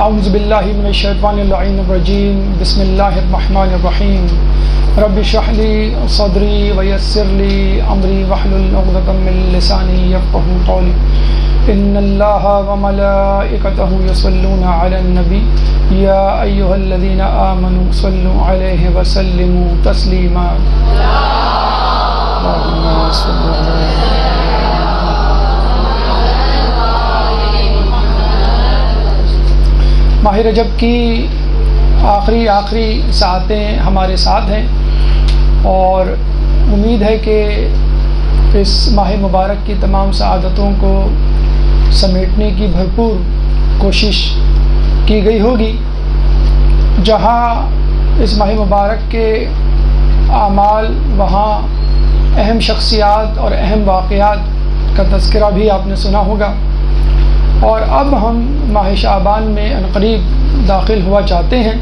اعوذ باللہ من الشیطان اللعین الرجیم بسم اللہ الرحمن الرحیم رب اشرح لی صدری ویسر لی امری واحلل عقدۃ من لسانی یفقہوا قولی ان اللہ وملائکتہ یصلون علی النبی یا ایھا الذین آمنوا صلوا علیہ وسلموا تسلیما اللہم صل علی ماہ رجب کی آخری ساعتیں ہمارے ساتھ ہیں اور امید ہے کہ اس ماہ مبارک کی تمام سعادتوں کو سمیٹنے کی بھرپور کوشش کی گئی ہوگی. جہاں اس ماہ مبارک کے اعمال وہاں اہم شخصیات اور اہم واقعات کا تذکرہ بھی آپ نے سنا ہوگا، اور اب ہم ماہ شعبان میں عنقریب داخل ہوا چاہتے ہیں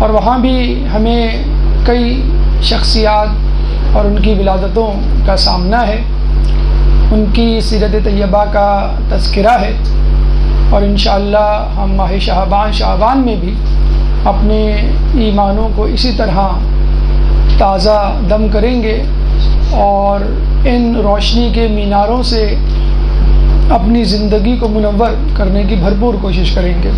اور وہاں بھی ہمیں کئی شخصیات اور ان کی ولادتوں کا سامنا ہے، ان کی سیرت طیبہ کا تذکرہ ہے، اور انشاءاللہ ہم ماہ شعبان میں بھی اپنے ایمانوں کو اسی طرح تازہ دم کریں گے اور ان روشنی کے میناروں سے اپنی زندگی کو منور کرنے کی بھرپور کوشش کریں گے.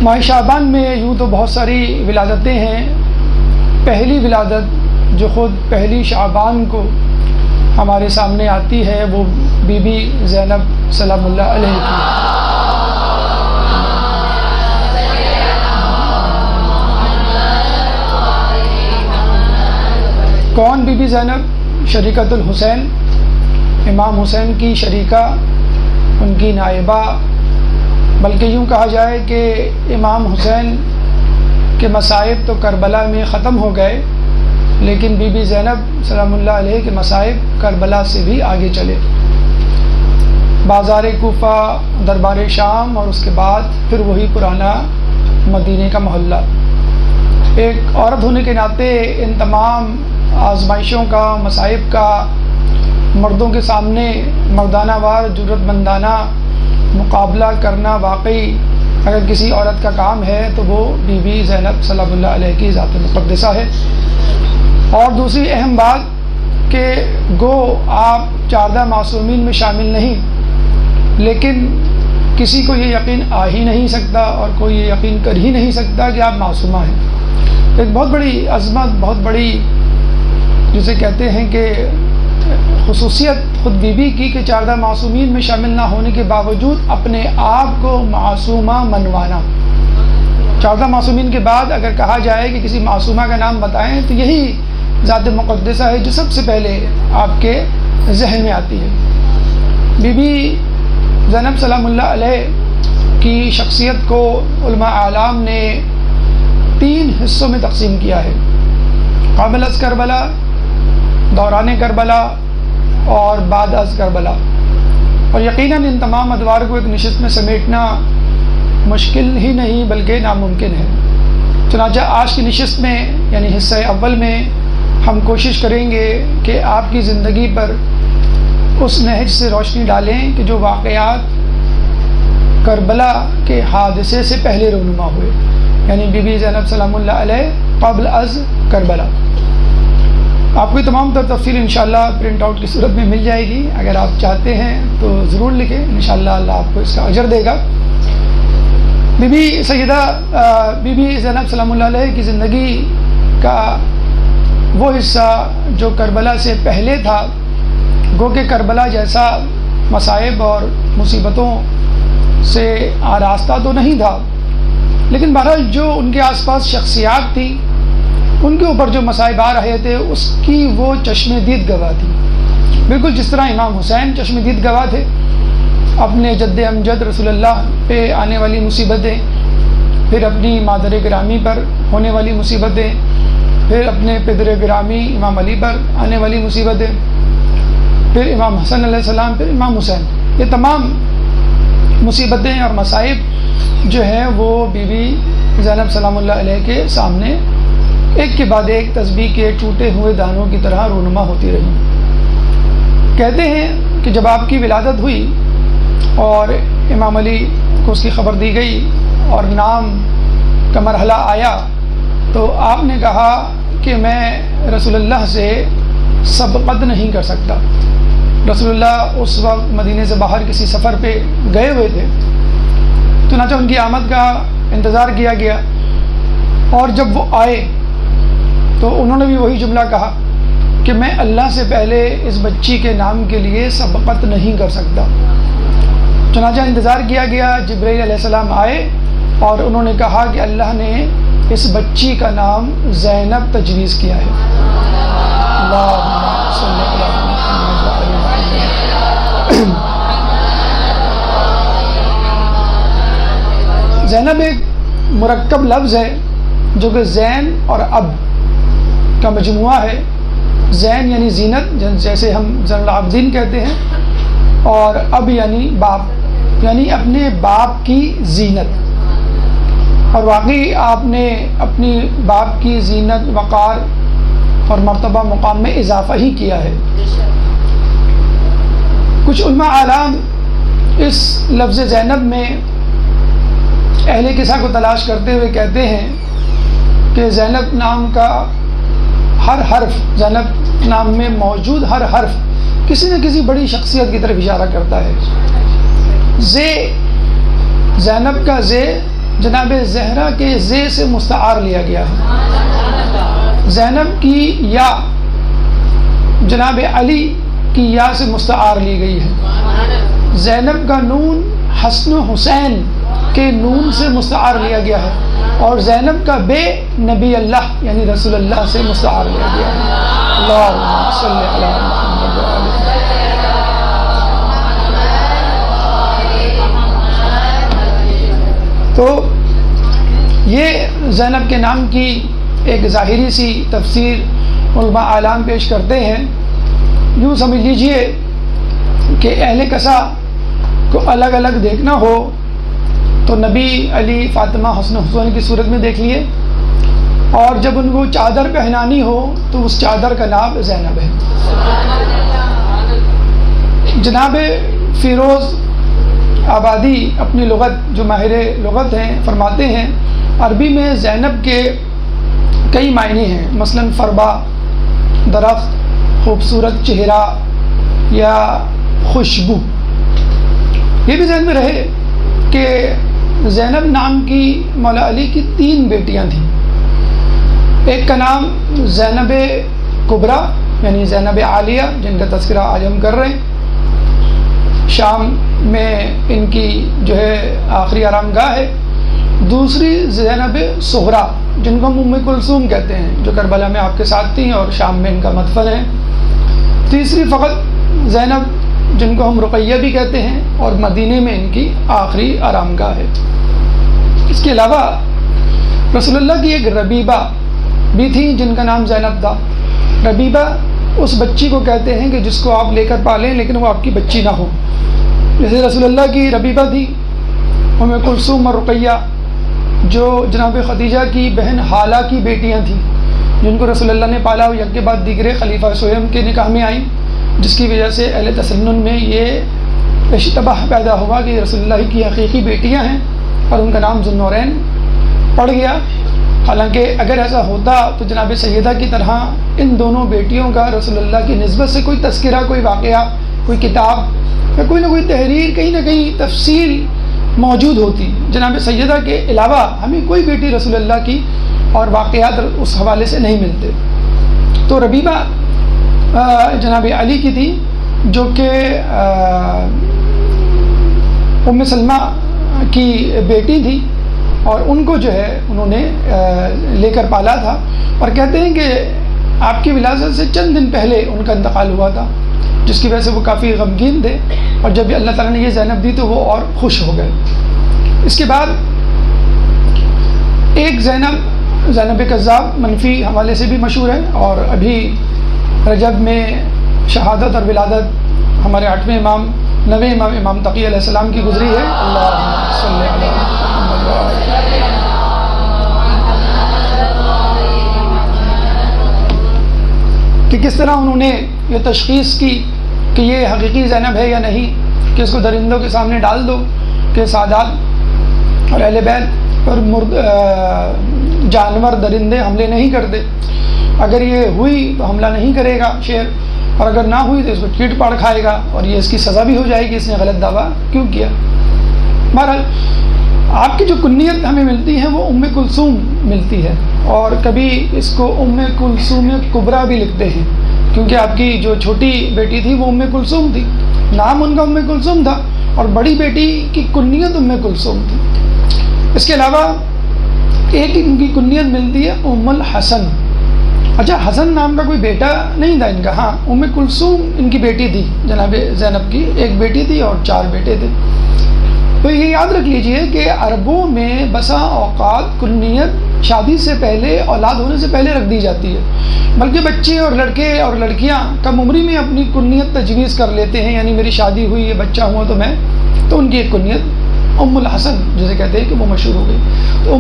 ماہ شعبان میں یوں تو بہت ساری ولادتیں ہیں. پہلی ولادت جو خود پہلی شعبان کو ہمارے سامنے آتی ہے وہ بی بی زینب سلام اللہ علیہ کی. کون بی بی زینب؟ شریکۃ الحسین، امام حسین کی شریکہ، ان کی نائبہ، بلکہ یوں کہا جائے کہ امام حسین کے مصائب تو کربلا میں ختم ہو گئے، لیکن بی بی زینب سلام اللہ علیہ کے مصائب کربلا سے بھی آگے چلے. بازار کوفہ، دربار شام اور اس کے بعد پھر وہی پرانا مدینے کا محلہ. ایک عورت ہونے کے ناطے ان تمام آزمائشوں کا، مصائب کا مردوں کے سامنے مردانہ وار جرت مندانہ مقابلہ کرنا واقعی اگر کسی عورت کا کام ہے تو وہ بی بی زینب سلام اللہ علیہ کی ذات مقدسہ ہے. اور دوسری اہم بات کہ گو آپ 14 معصومین میں شامل نہیں، لیکن کسی کو یہ یقین آ ہی نہیں سکتا اور کوئی یہ یقین کر ہی نہیں سکتا کہ آپ معصومہ ہیں. ایک بہت بڑی عظمت، بہت بڑی جسے کہتے ہیں کہ خصوصیت خود بی بی کی کہ 14 معصومین میں شامل نہ ہونے کے باوجود اپنے آپ کو معصومہ منوانا. 14 معصومین کے بعد اگر کہا جائے کہ کسی معصومہ کا نام بتائیں تو یہی ذات مقدسہ ہے جو سب سے پہلے آپ کے ذہن میں آتی ہے. بی بی زینب سلام اللہ علیہ کی شخصیت کو علماء اعلام نے 3 حصوں میں تقسیم کیا ہے: قبل از کربلا، دوران کربلا اور بعد از کربلا. اور یقیناً ان تمام ادوار کو ایک نشست میں سمیٹنا مشکل ہی نہیں بلکہ ناممکن ہے. چنانچہ آج کی نشست میں یعنی حصہ اول میں ہم کوشش کریں گے کہ آپ کی زندگی پر اس نہج سے روشنی ڈالیں کہ جو واقعات کربلا کے حادثے سے پہلے رونما ہوئے، یعنی بی بی زینب سلام اللہ علیہ قبل از کربلا. آپ کو تمام تر تفصیل انشاءاللہ پرنٹ آؤٹ کی صورت میں مل جائے گی. اگر آپ چاہتے ہیں تو ضرور لکھیں، انشاءاللہ اللہ آپ کو اس کا اجر دے گا. بی بی سیدہ بی بی زینب سلام اللہ علیہ کی زندگی کا وہ حصہ جو کربلا سے پہلے تھا، گو کہ کربلا جیسا مصائب اور مصیبتوں سے آراستہ تو نہیں تھا، لیکن بہرحال جو ان کے آس پاس شخصیات تھی ان کے اوپر جو مصائب آ رہے تھے اس کی وہ چشم دید گواہ تھی. بالکل جس طرح امام حسین چشم دید گواہ تھے اپنے جد امجد رسول اللہ پہ آنے والی مصیبتیں، پھر اپنی مادر گرامی پر ہونے والی مصیبتیں، پھر اپنے پدر گرامی امام علی پر آنے والی مصیبتیں، پھر امام حسن علیہ السلام، پھر امام حسین. یہ تمام مصیبتیں اور مصائب جو ہیں وہ بی بی زینب سلام اللہ علیہ کے سامنے ایک کے بعد ایک تسبیح کے ٹوٹے ہوئے دانوں کی طرح رونما ہوتی رہی. کہتے ہیں کہ جب آپ کی ولادت ہوئی اور امام علی کو اس کی خبر دی گئی اور نام کا مرحلہ آیا تو آپ نے کہا کہ میں رسول اللہ سے سبقت نہیں کر سکتا. رسول اللہ اس وقت مدینے سے باہر کسی سفر پہ گئے ہوئے تھے، چنانچہ ان کی آمد کا انتظار کیا گیا، اور جب وہ آئے تو انہوں نے بھی وہی جملہ کہا کہ میں اللہ سے پہلے اس بچی کے نام کے لیے سبقت نہیں کر سکتا. چنانچہ انتظار کیا گیا، جبرائیل علیہ السلام آئے اور انہوں نے کہا کہ اللہ نے اس بچی کا نام زینب تجویز کیا ہے. اللہم صلی علی محمد وعلی محمد. زینب ایک مرکب لفظ ہے جو کہ زین اور اب کا مجموعہ ہے. زین یعنی زینت، جیسے ہم زین العابدین کہتے ہیں، اور اب یعنی باپ، یعنی اپنے باپ کی زینت. اور واقعی آپ نے اپنی باپ کی زینت، وقار اور مرتبہ مقام میں اضافہ ہی کیا ہے. کچھ علماء اعلام اس لفظ زینب میں اہل قصہ کو تلاش کرتے ہوئے کہتے ہیں کہ زینب نام کا ہر حرف، زینب نام میں موجود ہر حرف کسی نہ کسی بڑی شخصیت کی طرف اشارہ کرتا ہے. زینب کا زے جناب زہرا کے زے سے مستعار لیا گیا ہے. زینب کی یا جناب علی کی یا سے مستعار لی گئی ہے. زینب کا نون حسن و حسین کے نون سے مستعار لیا گیا ہے، اور زینب کا بے نبی اللہ یعنی رسول اللہ سے مستعار لیا گیا ہے. اللہم صلی علی محمد وعلی محمد. تو یہ زینب کے نام کی ایک ظاہری سی تفسیر علماء اعلام پیش کرتے ہیں. یوں سمجھ لیجئے کہ اہل قصہ کو الگ الگ دیکھنا ہو تو نبی، علی، فاطمہ، حسن حسین کی صورت میں دیکھ لیے، اور جب ان کو چادر پہنانی ہو تو اس چادر کا نام زینب ہے. جناب فیروز آبادی اپنی لغت، جو ماہر لغت ہیں، فرماتے ہیں عربی میں زینب کے کئی معنی ہیں. مثلا فربا، درخت، خوبصورت چہرہ یا خوشبو. یہ بھی ذہن میں رہے کہ زینب نام کی مولا علی کی 3 بیٹیاں تھیں. ایک کا نام زینب کبریٰ یعنی زینب عالیہ، جن کا تذکرہ آج ہم کر رہے ہیں. شام میں ان کی جو ہے آخری آرام گاہ ہے. دوسری زینب صغریٰ، جن کو ہم ام کلثوم کہتے ہیں، جو کربلا میں آپ کے ساتھ تھیں اور شام میں ان کا مدفن ہے. تیسری فقط زینب، جن کو ہم رقیہ بھی کہتے ہیں، اور مدینے میں ان کی آخری آرام گاہ ہے. اس کے علاوہ رسول اللہ کی ایک ربیبہ بھی تھی جن کا نام زینب تھا. ربیبہ اس بچی کو کہتے ہیں کہ جس کو آپ لے کر پالیں لیکن وہ آپ کی بچی نہ ہو. جیسے رسول اللہ کی ربیبہ تھی، ام کلثوم اور رقیہ جو جناب خدیجہ کی بہن حالہ کی بیٹیاں تھیں، جن کو رسول اللہ نے پالا، وہ یک کے بعد دیگرے خلیفہ سویم کے نکاح میں آئیں، جس کی وجہ سے اہل تسنن میں یہ اشتباہ پیدا ہوا کہ رسول اللہ کی حقیقی بیٹیاں ہیں اور ان کا نام ذوالنورین پڑ گیا. حالانکہ اگر ایسا ہوتا تو جناب سیدہ کی طرح ان دونوں بیٹیوں کا رسول اللہ کی نسبت سے کوئی تذکرہ، کوئی واقعہ، کوئی کتاب یا کوئی نہ کوئی تحریر، کہیں نہ کہیں تفصیل موجود ہوتی. جناب سیدہ کے علاوہ ہمیں کوئی بیٹی رسول اللہ کی اور واقعات اس حوالے سے نہیں ملتے. تو ربیبہ جناب علی کی تھی، جو کہ ام سلمہ کی بیٹی تھی، اور ان کو جو ہے انہوں نے لے کر پالا تھا. اور کہتے ہیں کہ آپ کی ولادت سے چند دن پہلے ان کا انتقال ہوا تھا، جس کی وجہ سے وہ کافی غمگین تھے، اور جب اللہ تعالیٰ نے یہ زینب دی تو وہ اور خوش ہو گئے. اس کے بعد ایک زینب کذاب منفی حوالے سے بھی مشہور ہے، اور ابھی رجب میں شہادت اور ولادت ہمارے 8ویں امام، 9ویں امام، امام تقی علیہ السلام کی گزری ہے. اللہم صلی علی محمد وعلی. کہ کس طرح انہوں نے یہ تشخیص کی کہ یہ حقیقی زینب ہے یا نہیں، کہ اس کو درندوں کے سامنے ڈال دو کہ سادات اور اہل بیت پر جانور درندے حملے نہیں کرتے. اگر یہ ہوئی تو حملہ نہیں کرے گا شیر، اور اگر نہ ہوئی تو اس کو چیٹ پاڑ کھائے گا، اور یہ اس کی سزا بھی ہو جائے گی اس نے غلط دعویٰ کیوں کیا. بہرحال آپ کی جو کنیت ہمیں ملتی ہے وہ ام کلثوم ملتی ہے، اور کبھی اس کو ام کلثوم کبریٰ بھی لکھتے ہیں، کیونکہ آپ کی جو چھوٹی بیٹی تھی وہ ام کلثوم تھی، نام ان کا ام کلثوم تھا، اور بڑی بیٹی کی کنیت ام کلثوم تھی. اس کے علاوہ ایک ان کی کنیت ملتی ہے ام الحسن. اچھا، حسن نام کا کوئی بیٹا نہیں تھا ان کا، ہاں ام کلثوم ان کی بیٹی تھی، جناب زینب کی ایک بیٹی تھی اور 4 بیٹے تھے. تو یہ یاد رکھ لیجئے کہ عربوں میں بسا اوقات کنیت شادی سے پہلے، اولاد ہونے سے پہلے رکھ دی جاتی ہے، بلکہ بچے اور لڑکے اور لڑکیاں کم عمری میں اپنی کنیت تجویز کر لیتے ہیں، یعنی میری شادی ہوئی ہے، بچہ ہوا تو ان کی ایک کنیت ام الحسن جسے کہتے ہیں کہ وہ مشہور ہو گئی. تو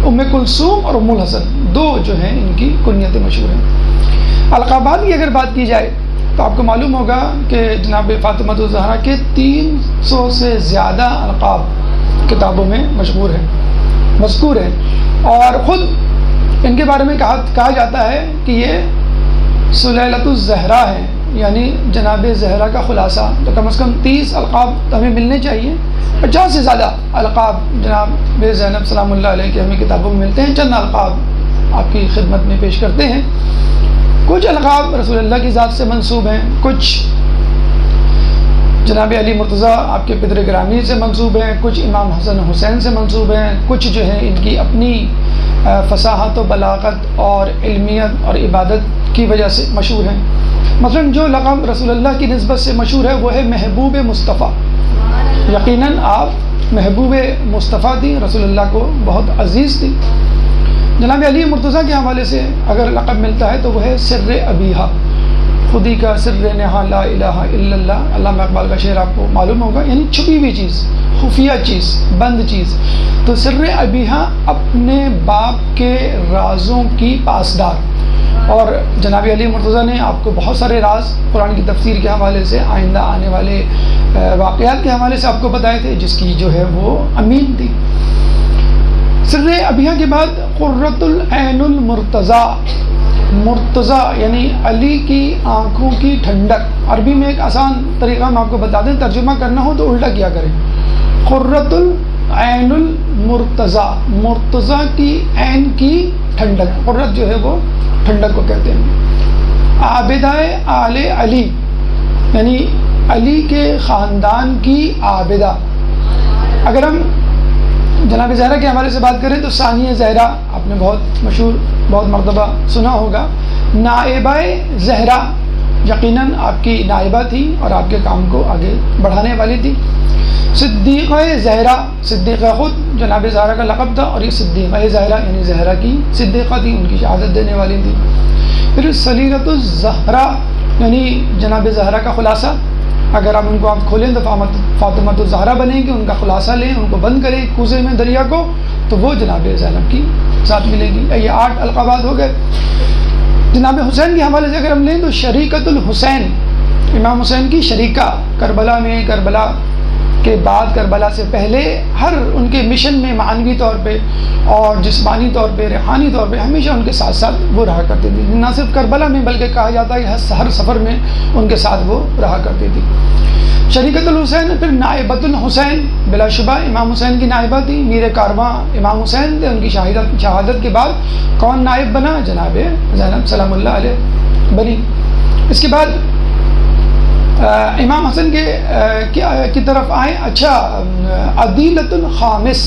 ام کلثوم اور ام الحسن 2 جو ہیں ان کی کنیتیں مشہور ہیں. القابات کی اگر بات کی جائے تو آپ کو معلوم ہوگا کہ جناب فاطمہ الزہرا کے 300 سے زیادہ القاب کتابوں میں مذکور ہیں، اور خود ان کے بارے میں کہا جاتا ہے کہ یہ سلیلۃ الزہرا ہے، یعنی جناب زہرا کا خلاصہ. تو کم از کم 30 القاب ہمیں ملنے چاہیے. 50 سے زیادہ القاب جناب زینب سلام اللہ علیہ کے ہمیں کتابوں میں ملتے ہیں. چند القاب آپ کی خدمت میں پیش کرتے ہیں. کچھ القاب رسول اللہ کی ذات سے منسوب ہیں، کچھ جناب علی مرتضیٰ آپ کے پدر گرامی سے منسوب ہیں، کچھ امام حسن حسین سے منسوب ہیں، کچھ جو ہے ان کی اپنی فصاحت و بلاغت اور علمیت اور عبادت کی وجہ سے مشہور ہیں. مثلا جو لقب رسول اللہ کی نسبت سے مشہور ہے وہ ہے محبوب مصطفیٰ. یقیناً آپ محبوب مصطفیٰ تھی، رسول اللہ کو بہت عزیز تھی. جناب علی مرتضیٰ کے حوالے سے اگر لقب ملتا ہے تو وہ ہے سر ابیہا، خودی کا سر نہا لا الہ الا اللہ. علامہ اقبال کا شعر آپ کو معلوم ہوگا، یعنی چھپی ہوئی چیز، خفیہ چیز، بند چیز. تو سر ابیہا اپنے باپ کے رازوں کی پاسدار. اور جناب علی مرتضیٰ نے آپ کو بہت سارے راز قرآن کی تفسیر کے حوالے سے، آئندہ آنے والے واقعات کے حوالے سے آپ کو بتائے تھے، جس کی جو ہے وہ امین تھی. سر ابیہا کے بعد قرۃ العین المرتضیٰ. مرتضیٰ یعنی علی کی آنکھوں کی ٹھنڈک. عربی میں ایک آسان طریقہ ہم آپ کو بتا دیں، ترجمہ کرنا ہو تو الٹا کیا کریں. قرۃ العین المرتضیٰ، مرتضیٰ کی عین کی ٹھنڈک. قرۃ جو ہے وہ ٹھنڈک کو کہتے ہیں. عابدہ آل علی یعنی علی کے خاندان کی عابدہ. اگر ہم جناب زہرا کے حوالے سے بات کریں تو ثانیہ زہرا آپ نے بہت مشہور، بہت مرتبہ سنا ہوگا. نائبہ زہرا یقیناً آپ کی نائبہ تھی اور آپ کے کام کو آگے بڑھانے والی تھی. صدیقہ زہرا، صدیقہ خود جناب زہرا کا لقب تھا، اور یہ صدیقہ زہرا یعنی زہرا کی صدیقہ تھی، ان کی شہادت دینے والی تھی. پھر سلیلۃ الزہرا یعنی جناب زہرا کا خلاصہ. اگر آپ ان کو آپ کھولیں تو فاطمہ الزہرا بنیں گے، ان کا خلاصہ لیں، ان کو بند کریں کوزے میں دریا کو، تو وہ جناب زینب کی ذات ملے گی. یہ 8 القابات ہو گئے. جناب حسین کے حوالے سے اگر ہم لیں تو شریکۃ الحسین، امام حسین کی شریکہ. کربلا میں، کربلا کے بعد، کربلا سے پہلے ہر ان کے مشن میں معنوی طور پہ اور جسمانی طور پہ، روحانی طور پہ ہمیشہ ان کے ساتھ ساتھ وہ رہا کرتی تھی. نہ صرف کربلا میں بلکہ کہا جاتا ہے کہ ہر سفر میں ان کے ساتھ وہ رہا کرتی تھی. شریکۃ الحسین. پھر نائبۃ الحسین، بلا شبہ امام حسین کی نائبہ تھی. میر کارواں امام حسین تھے. ان کی شہادت کے بعد کون نائب بنا؟ جناب زینب سلام اللہ علیہ بنی. اس کے بعد امام حسن کی طرف آئیں. اچھا، عدیلۃ الخامس.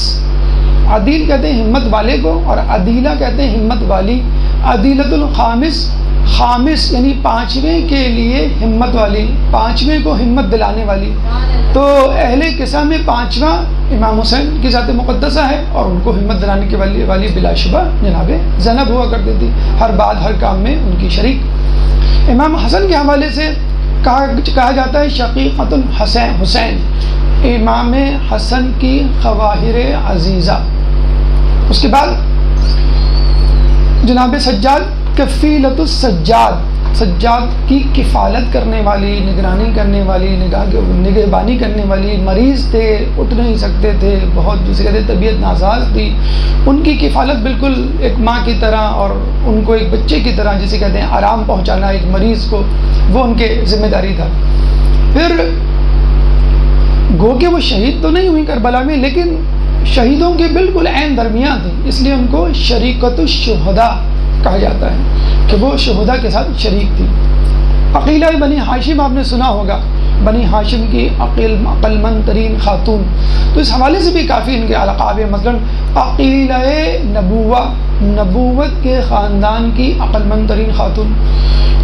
عدیل کہتے ہیں ہمت والے کو، اور عدیلہ کہتے ہیں ہمت والی. عدیلۃ الخامس، خامس یعنی 5ویں کے لیے ہمت والی، 5ویں کو ہمت دلانے والی. تو اہل قصہ میں 5واں امام حسین کی ذات مقدسہ ہے، اور ان کو ہمت دلانے کے والی بلا شبہ جناب زینب ہوا کرتی تھی، ہر بات ہر کام میں ان کی شریک. امام حسن کے حوالے سے کہا جاتا ہے شقیقۃ الحسین، امام حسن کی خواہر عزیزہ. اس کے بعد جناب سجاد، کفیلۃ السجاد. سجاد کی کفالت کرنے والی، نگرانی کرنے والی، نگہبانی کرنے والی، مریض تھے، اٹھ نہیں سکتے تھے، بہت جسے کہتے طبیعت ناساز تھی، ان کی کفالت بالکل ایک ماں کی طرح اور ان کو ایک بچے کی طرح جسے کہتے ہیں آرام پہنچانا ایک مریض کو، وہ ان کے ذمہ داری تھا۔ پھر گو کہ وہ شہید تو نہیں ہوئی کربلا میں، لیکن شہیدوں کے بالکل عین درمیان تھی، اس لیے ان کو شریکۃ الشہداء کہا جاتا ہے کہ وہ شہداء کے ساتھ شریک تھی۔ عقیلہ بنی ہاشم آپ نے سنا ہوگا، بنی ہاشم کی عقل مند ترین خاتون، تو اس حوالے سے بھی کافی ان کے القاب ہیں، مثلا عقیلہ نبوہ، نبوت کے خاندان کی عقل مند ترین خاتون،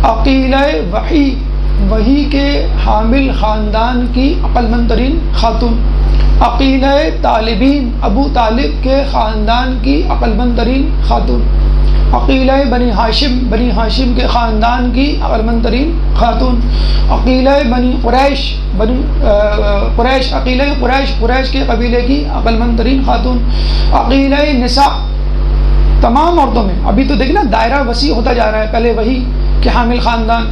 عقیلہ وحی، وحی کے حامل خاندان کی عقل مند ترین خاتون، عقیلہ طالبین، ابو طالب کے خاندان کی عقل مند ترین خاتون، عقیلہ بنی ہاشم، بنی ہاشم کے خاندان کی عقل مند ترین خاتون، عقیلہ بنی قریش، بنی قریش، عقیلہ قریش، قریش کے قبیلے کی عقل مند ترین خاتون، عقیلہ نساء، تمام عورتوں میں، ابھی تو دیکھنا دائرہ وسیع ہوتا جا رہا ہے، پہلے وہی کہ حامل خاندان،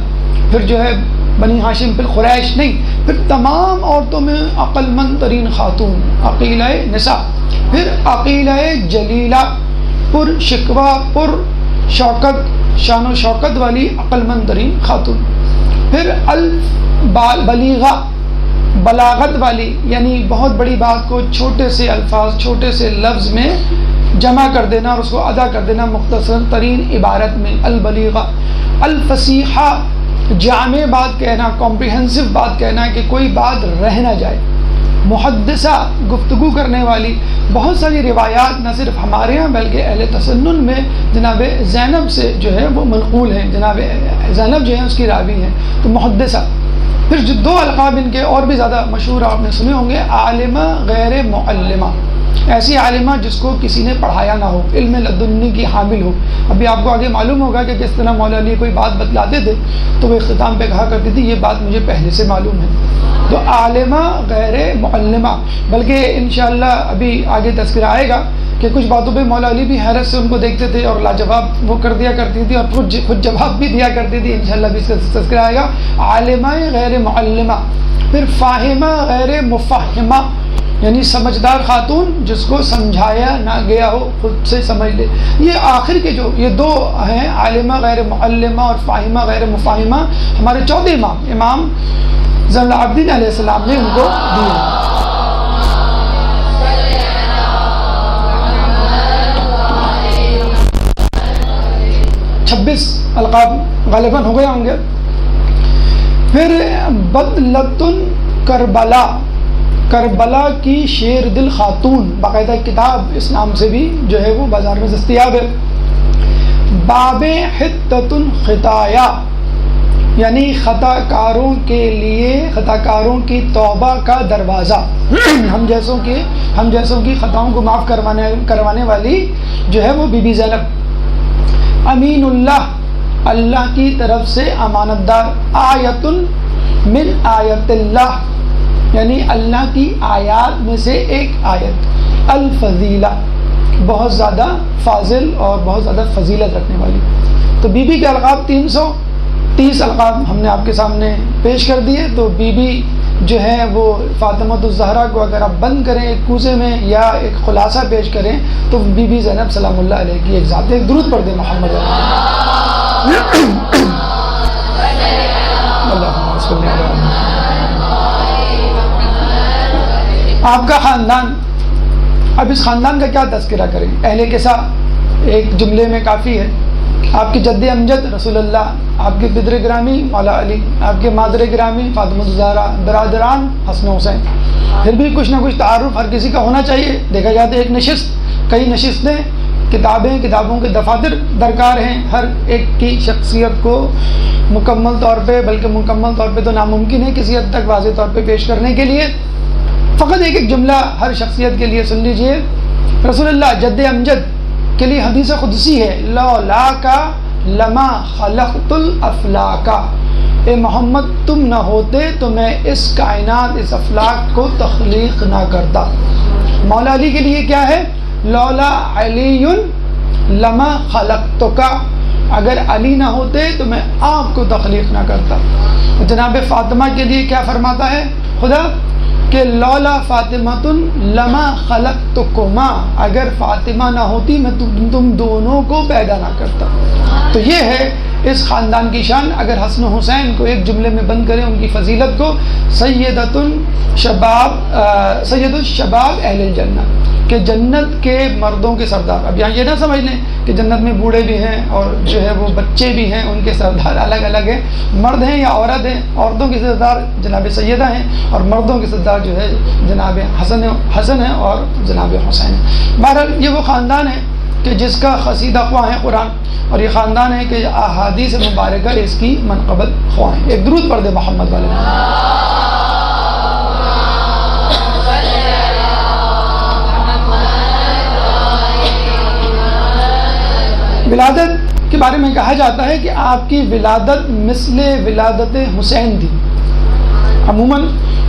پھر جو ہے بنی ہاشم، پھر قریش، نہیں، پھر تمام عورتوں میں عقل مند ترین خاتون عقیلہ نساء، پھر عقیلہ جلیلہ، پر شکوہ، پر شوکت، شان و شوکت والی عقل مند ترین خاتون، پھر البلیغہ، بلاغت والی، یعنی بہت بڑی بات کو چھوٹے سے الفاظ، چھوٹے سے لفظ میں جمع کر دینا اور اس کو ادا کر دینا مختصر ترین عبارت میں، البلیغہ، الفصیحہ، جامع بات کہنا، کمپریہنسو بات کہنا کہ کوئی بات رہ نہ جائے، محدثہ، گفتگو کرنے والی، بہت ساری روایات نہ صرف ہمارے ہاں بلکہ اہل تسنن میں جناب زینب سے جو ہے وہ منقول ہیں، جناب زینب جو ہے اس کی راوی ہیں، تو محدثہ۔ پھر جو دو القاب ان کے اور بھی زیادہ مشہور آپ نے سنے ہوں گے، عالمہ غیر معلمہ، ایسی عالمہ جس کو کسی نے پڑھایا نہ ہو، علم لدنی کی حامل ہو۔ ابھی آپ کو آگے معلوم ہوگا کہ کس طرح مولا علی کوئی بات بتلاتے تھے تو وہ اختتام پہ کہا کرتی تھی یہ بات مجھے پہلے سے معلوم ہے، تو عالمہ غیر معلمہ، بلکہ انشاءاللہ ابھی آگے تذکرہ آئے گا کہ کچھ باتوں پہ مولا علی بھی حیرت سے ان کو دیکھتے تھے اور لاجواب وہ کر دیا کرتی تھی اور خود جواب بھی دیا کرتی تھی، انشاءاللہ بھی اس کا تذکرہ آئے گا۔ عالمہ غیر معلمہ، پھر فاہمہ غیر مفہمہ، یعنی سمجھدار خاتون جس کو سمجھایا نہ گیا ہو خود سے سمجھ لے۔ یہ آخر کے جو یہ دو ہیں، عالمہ غیر معلمہ اور فاہمہ غیر مفہمہ، ہمارے چوتھے امام زین العابدین علیہ السلام نے ان کو دیے۔ 26 القاب غالباً ہو گئے ہوں گے۔ پھر بدلتن کربلا، کربلا کی شیر دل خاتون، باقاعدہ کتاب اس نام سے بھی جو ہے وہ بازار میں دستیاب ہے۔ باب حتتن خطایا، یعنی خطا کاروں کے لیے، خطا کاروں کی توبہ کا دروازہ، ہم جیسوں کی خطاؤں کو معاف کروانے والی جو ہے وہ بی بی زینب۔ امین اللہ، اللہ کی طرف سے امانت دار۔ آیت من آیت اللہ، یعنی اللہ کی آیات میں سے ایک آیت۔ الفضیلہ، بہت زیادہ فاضل اور بہت زیادہ فضیلت رکھنے والی۔ تو بی بی کے القاب 330 القاب ہم نے آپ کے سامنے پیش کر دیے۔ تو بی بی جو ہے وہ فاطمۃ الزہرا کو اگر آپ بند کریں ایک کوزے میں یا ایک خلاصہ پیش کریں تو بی بی زینب سلام اللہ علیہ کی ایک ذات ہے۔ ایک درود پڑھ دیں محمد اللہم صلی علی محمد۔ آپ کا خاندان، اب اس خاندان کا کیا تذکرہ کریں؟ اہل کسا ایک جملے میں کافی ہے۔ آپ کی جد امجد رسول اللہ، آپ کے پدر گرامی مولا علی، آپ کے مادر گرامی فاطمہ الزہرا، برادران حسن حسین، پھر بھی کچھ نہ کچھ تعارف ہر کسی کا ہونا چاہیے۔ دیکھا جاتا ہے ایک نشست، کئی نشستیں، کتابیں، کتابوں کے دفاتر درکار ہیں ہر ایک کی شخصیت کو مکمل طور پہ، بلکہ مکمل طور پہ تو ناممکن ہے کسی حد تک واضح طور پہ پیش کرنے کے لیے۔ فقط ایک جملہ ہر شخصیت کے لیے سن لیجئے۔ رسول اللہ جد امجد کے لیے حدیث قدسی ہے، لولاک لما خلقت الافلاک، اے محمد تم نہ ہوتے تو میں اس کائنات، اس افلاک کو تخلیق نہ کرتا۔ مولا علی کے لیے کیا ہے؟ لولا علی لما خلقتک، اگر علی نہ ہوتے تو میں آپ کو تخلیق نہ کرتا. جناب فاطمہ کے لیے کیا فرماتا ہے خدا کہ لولا فاطمۃ لما خلقتکما، اگر فاطمہ نہ ہوتی میں تم دونوں کو پیدا نہ کرتا. تو یہ ہے اس خاندان کی شان. اگر حسن و حسین کو ایک جملے میں بند کریں ان کی فضیلت کو، سید الشباب اہل الجنہ، کہ جنت کے مردوں کے سردار. اب یہاں یہ نہ سمجھ لیں کہ جنت میں بوڑھے بھی ہیں اور جو ہے وہ بچے بھی ہیں، ان کے سردار الگ الگ ہیں. مرد ہیں یا عورت ہیں، عورتوں کے سردار جناب سیدہ ہیں اور مردوں کے سردار جو ہے جناب حسن ہیں اور جناب حسین ہیں. بہرحال یہ وہ خاندان ہے کہ جس کا قصیدہ خواہ ہے قرآن، اور یہ خاندان ہے کہ احادیث مبارکہ اس کی منقبت خواہ ہیں. ایک درود پڑھ دے محمد والے. ولادت کے بارے میں کہا جاتا ہے کہ آپ کی ولادت مثل ولادت حسین تھی. عموماً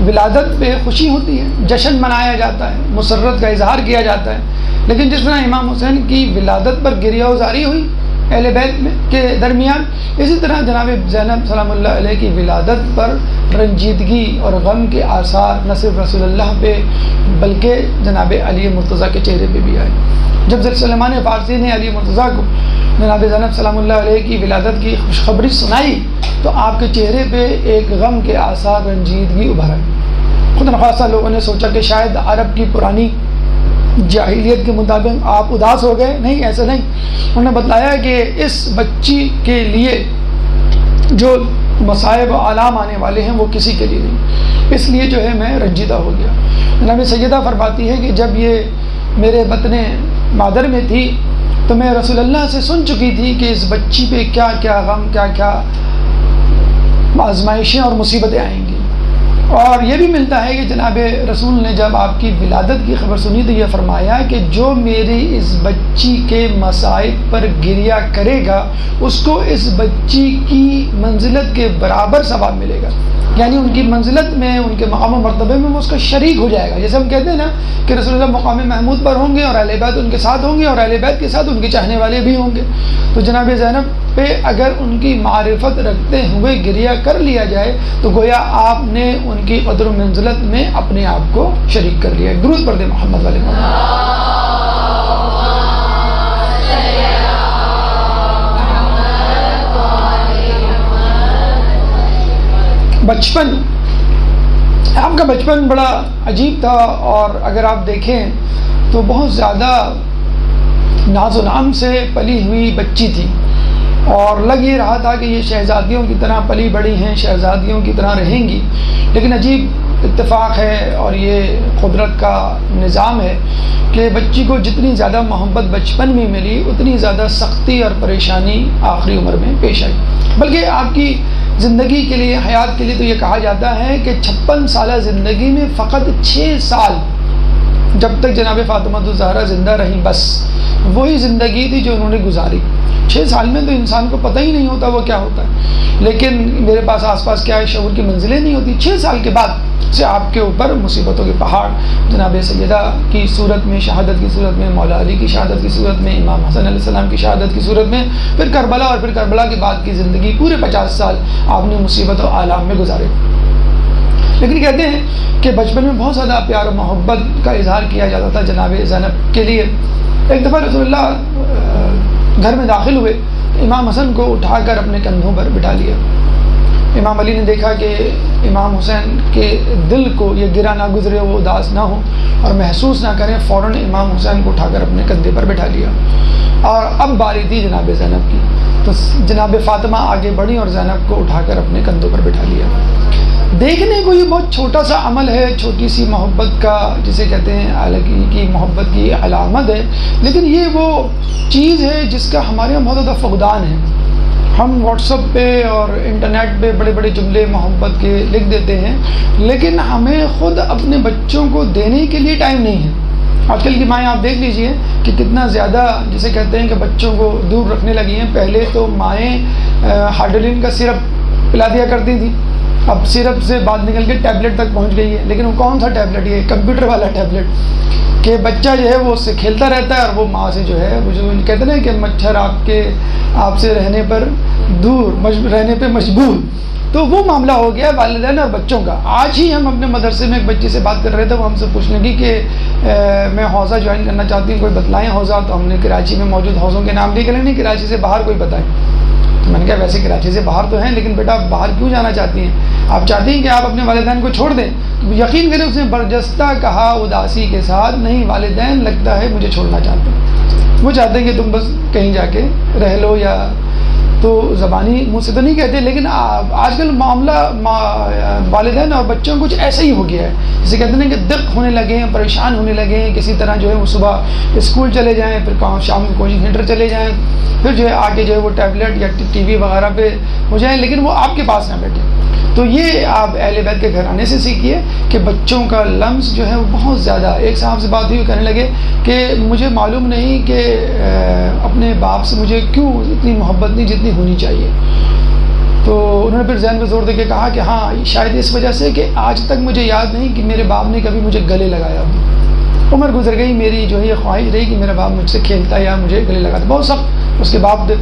ولادت پہ خوشی ہوتی ہے، جشن منایا جاتا ہے، مسرت کا اظہار کیا جاتا ہے، لیکن جس طرح امام حسین کی ولادت پر گریہ وزاری ہوئی اہل بیت کے درمیان، اسی طرح جناب زینب سلام اللہ علیہ کی ولادت پر رنجیدگی اور غم کے آثار نہ صرف رسول اللہ پہ بلکہ جناب علی مرتضیٰ کے چہرے پہ بھی آئے. جب سلیمان فارسی نے علی مرتضیٰ کو جناب زینب سلام اللہ علیہ کی ولادت کی خوشخبری سنائی تو آپ کے چہرے پہ ایک غم کے آثار، رنجیدگی ابھر آئی. خود نخواستہ لوگوں نے سوچا کہ شاید عرب کی پرانی جاہلیت کے مطابق آپ اداس ہو گئے. نہیں، ایسا نہیں. انہوں نے بتلایا کہ اس بچی کے لیے جو مصائب و آلام آنے والے ہیں وہ کسی کے لیے نہیں، اس لیے جو ہے میں رنجیدہ ہو گیا. جناب سیدہ فرماتی ہے کہ جب یہ میرے بطن مادر میں تھی تو میں رسول اللہ سے سن چکی تھی کہ اس بچی پہ کیا کیا غم، کیا کیا آزمائشیں اور مصیبتیں آئیں گی. اور یہ بھی ملتا ہے کہ جناب رسول نے جب آپ کی ولادت کی خبر سنی تو یہ فرمایا کہ جو میری اس بچی کے مصائب پر گریہ کرے گا اس کو اس بچی کی منزلت کے برابر ثواب ملے گا. یعنی ان کی منزلت میں، ان کے مقام و مرتبے میں وہ اس کا شریک ہو جائے گا. جیسے ہم کہتے ہیں نا کہ رسول اللہ مقام محمود پر ہوں گے اور اہل بیت ان کے ساتھ ہوں گے اور اہل بیت کے ساتھ ان کے چاہنے والے بھی ہوں گے. تو جناب زینب پہ اگر ان کی معرفت رکھتے ہوئے گریہ کر لیا جائے تو گویا آپ نے ان کی قدر و منزلت میں اپنے آپ کو شریک کر لیا. درود پڑھ دے محمد والے محمد. بچپن، آپ کا بچپن بڑا عجیب تھا اور اگر آپ دیکھیں تو بہت زیادہ ناز و نام سے پلی ہوئی بچی تھی اور لگ یہ رہا تھا کہ یہ شہزادیوں کی طرح پلی بڑی ہیں، شہزادیوں کی طرح رہیں گی. لیکن عجیب اتفاق ہے اور یہ قدرت کا نظام ہے کہ بچی کو جتنی زیادہ محبت بچپن میں ملی اتنی زیادہ سختی اور پریشانی آخری عمر میں پیش آئی. بلکہ آپ کی زندگی کے لیے، حیات کے لیے تو یہ کہا جاتا ہے کہ 56 سالہ زندگی میں فقط 6 سال جب تک جناب فاطمہ الزہرا زندہ رہیں بس وہی زندگی تھی جو انہوں نے گزاری. 6 سال میں تو انسان کو پتہ ہی نہیں ہوتا وہ کیا ہوتا ہے، لیکن میرے پاس آس پاس کیا ہے شعور کی منزلیں نہیں ہوتی. 6 سال کے بعد سے آپ کے اوپر مصیبتوں کے پہاڑ، جناب سیدہ کی صورت میں، شہادت کی صورت میں، مولا علی کی شہادت کی صورت میں، امام حسن علیہ السلام کی شہادت کی صورت میں، پھر کربلا اور پھر کربلا کے بعد کی زندگی، پورے 50 سال آپ نے مصیبت و آلام میں گزارے. لیکن کہتے ہیں کہ بچپن میں بہت زیادہ پیار و محبت کا اظہار کیا جاتا تھا جناب زینب کے لیے. ایک دفعہ رسول اللہ گھر میں داخل ہوئے، امام حسن کو اٹھا کر اپنے کندھوں پر بٹھا لیا. امام علی نے دیکھا کہ امام حسین کے دل کو یہ گرا نہ گزرے، وہ اداس نہ ہو اور محسوس نہ کریں، فوراً امام حسین کو اٹھا کر اپنے کندھے پر بٹھا لیا. اور اب باری تھی جناب زینب کی، تو جناب فاطمہ آگے بڑھی اور زینب کو اٹھا کر اپنے کندھوں پر بٹھا لیا. دیکھنے کو یہ بہت چھوٹا سا عمل ہے، چھوٹی سی محبت کا جسے کہتے ہیں الگی کی محبت کی علامت ہے، لیکن یہ وہ چیز ہے جس کا ہمارے یہاں بہت زیادہ فقدان ہے. ہم واٹس ایپ پہ اور انٹرنیٹ پہ بڑے بڑے جملے محبت کے لکھ دیتے ہیں، لیکن ہمیں خود اپنے بچوں کو دینے کے لیے ٹائم نہیں ہے. آج کل کی مائیں آپ دیکھ لیجئے کہ کتنا زیادہ جسے کہتے ہیں کہ بچوں کو دور رکھنے لگی ہیں. پہلے تو مائیں ہائڈرولین کا سرپ پلا دیا کرتی تھیں، اب سرپ سے بات نکل کے ٹیبلٹ تک پہنچ گئی ہے. لیکن وہ کون سا ٹیبلٹ؟ یہ کمپیوٹر والا ٹیبلٹ کہ بچہ جو ہے وہ اس سے کھیلتا رہتا ہے اور وہ ماں سے جو ہے وہ جو کہتے ہیں کہ مچھر آپ سے رہنے پر دور رہنے پہ مجبور، تو وہ معاملہ ہو گیا والدین اور بچوں کا۔ آج ہی ہم اپنے مدرسے میں ایک بچی سے بات کر رہے تھے، وہ ہم سے پوچھنے لگی کہ میں حوضہ جوائن کرنا چاہتی ہوں، کوئی بتلائیں حوضہ۔ تو ہم نے کراچی میں موجود حوضوں کے نام بھی نہیں، کراچی سے باہر کوئی بتائیں۔ تو میں نے کہا ویسے کراچی سے باہر تو ہیں، لیکن بیٹا آپ باہر کیوں جانا چاہتی ہیں؟ آپ چاہتی ہیں کہ آپ اپنے والدین کو چھوڑ دیں؟ تو یقین کریں اس نے برجستہ کہا اداسی کے ساتھ، نہیں والدین لگتا ہے مجھے چھوڑنا چاہتے ہیں، وہ چاہتے ہیں کہ تم بس کہیں جا کے رہ لو، یا تو زبانی منہ سے تو نہیں کہتے، لیکن آج کل معاملہ والدین اور بچوں کچھ ایسا ہی ہو گیا ہے، جسے کہتے ہیں کہ دق ہونے لگے ہیں، پریشان ہونے لگے ہیں، کسی طرح جو ہے وہ صبح اسکول چلے جائیں، پھر شام کو کوچنگ سینٹر چلے جائیں، پھر جو ہے آگے جو ہے وہ ٹیبلٹ یا ٹی وی وغیرہ پہ ہو جائیں، لیکن وہ آپ کے پاس نہ بیٹھیں۔ تو یہ آپ اہل بیت کے گھرانے سے سیکھیے کہ بچوں کا لمس جو ہے وہ بہت زیادہ۔ ایک صاحب سے بات ہوئی، کہنے لگے کہ مجھے معلوم نہیں کہ اپنے باپ سے مجھے کیوں اتنی محبت نہیں جتنی ہونی چاہیے۔ تو انہوں نے پھر ذہن پہ زور دے کے کہا کہ ہاں شاید اس وجہ سے کہ آج تک مجھے یاد نہیں کہ میرے باپ نے کبھی مجھے گلے لگایا ہو۔ عمر گزر گئی، میری جو ہے یہ خواہش رہی کہ میرا باپ مجھ سے کھیلتا یا مجھے گلے لگاتا، بہت سخت اس کے باپ دے۔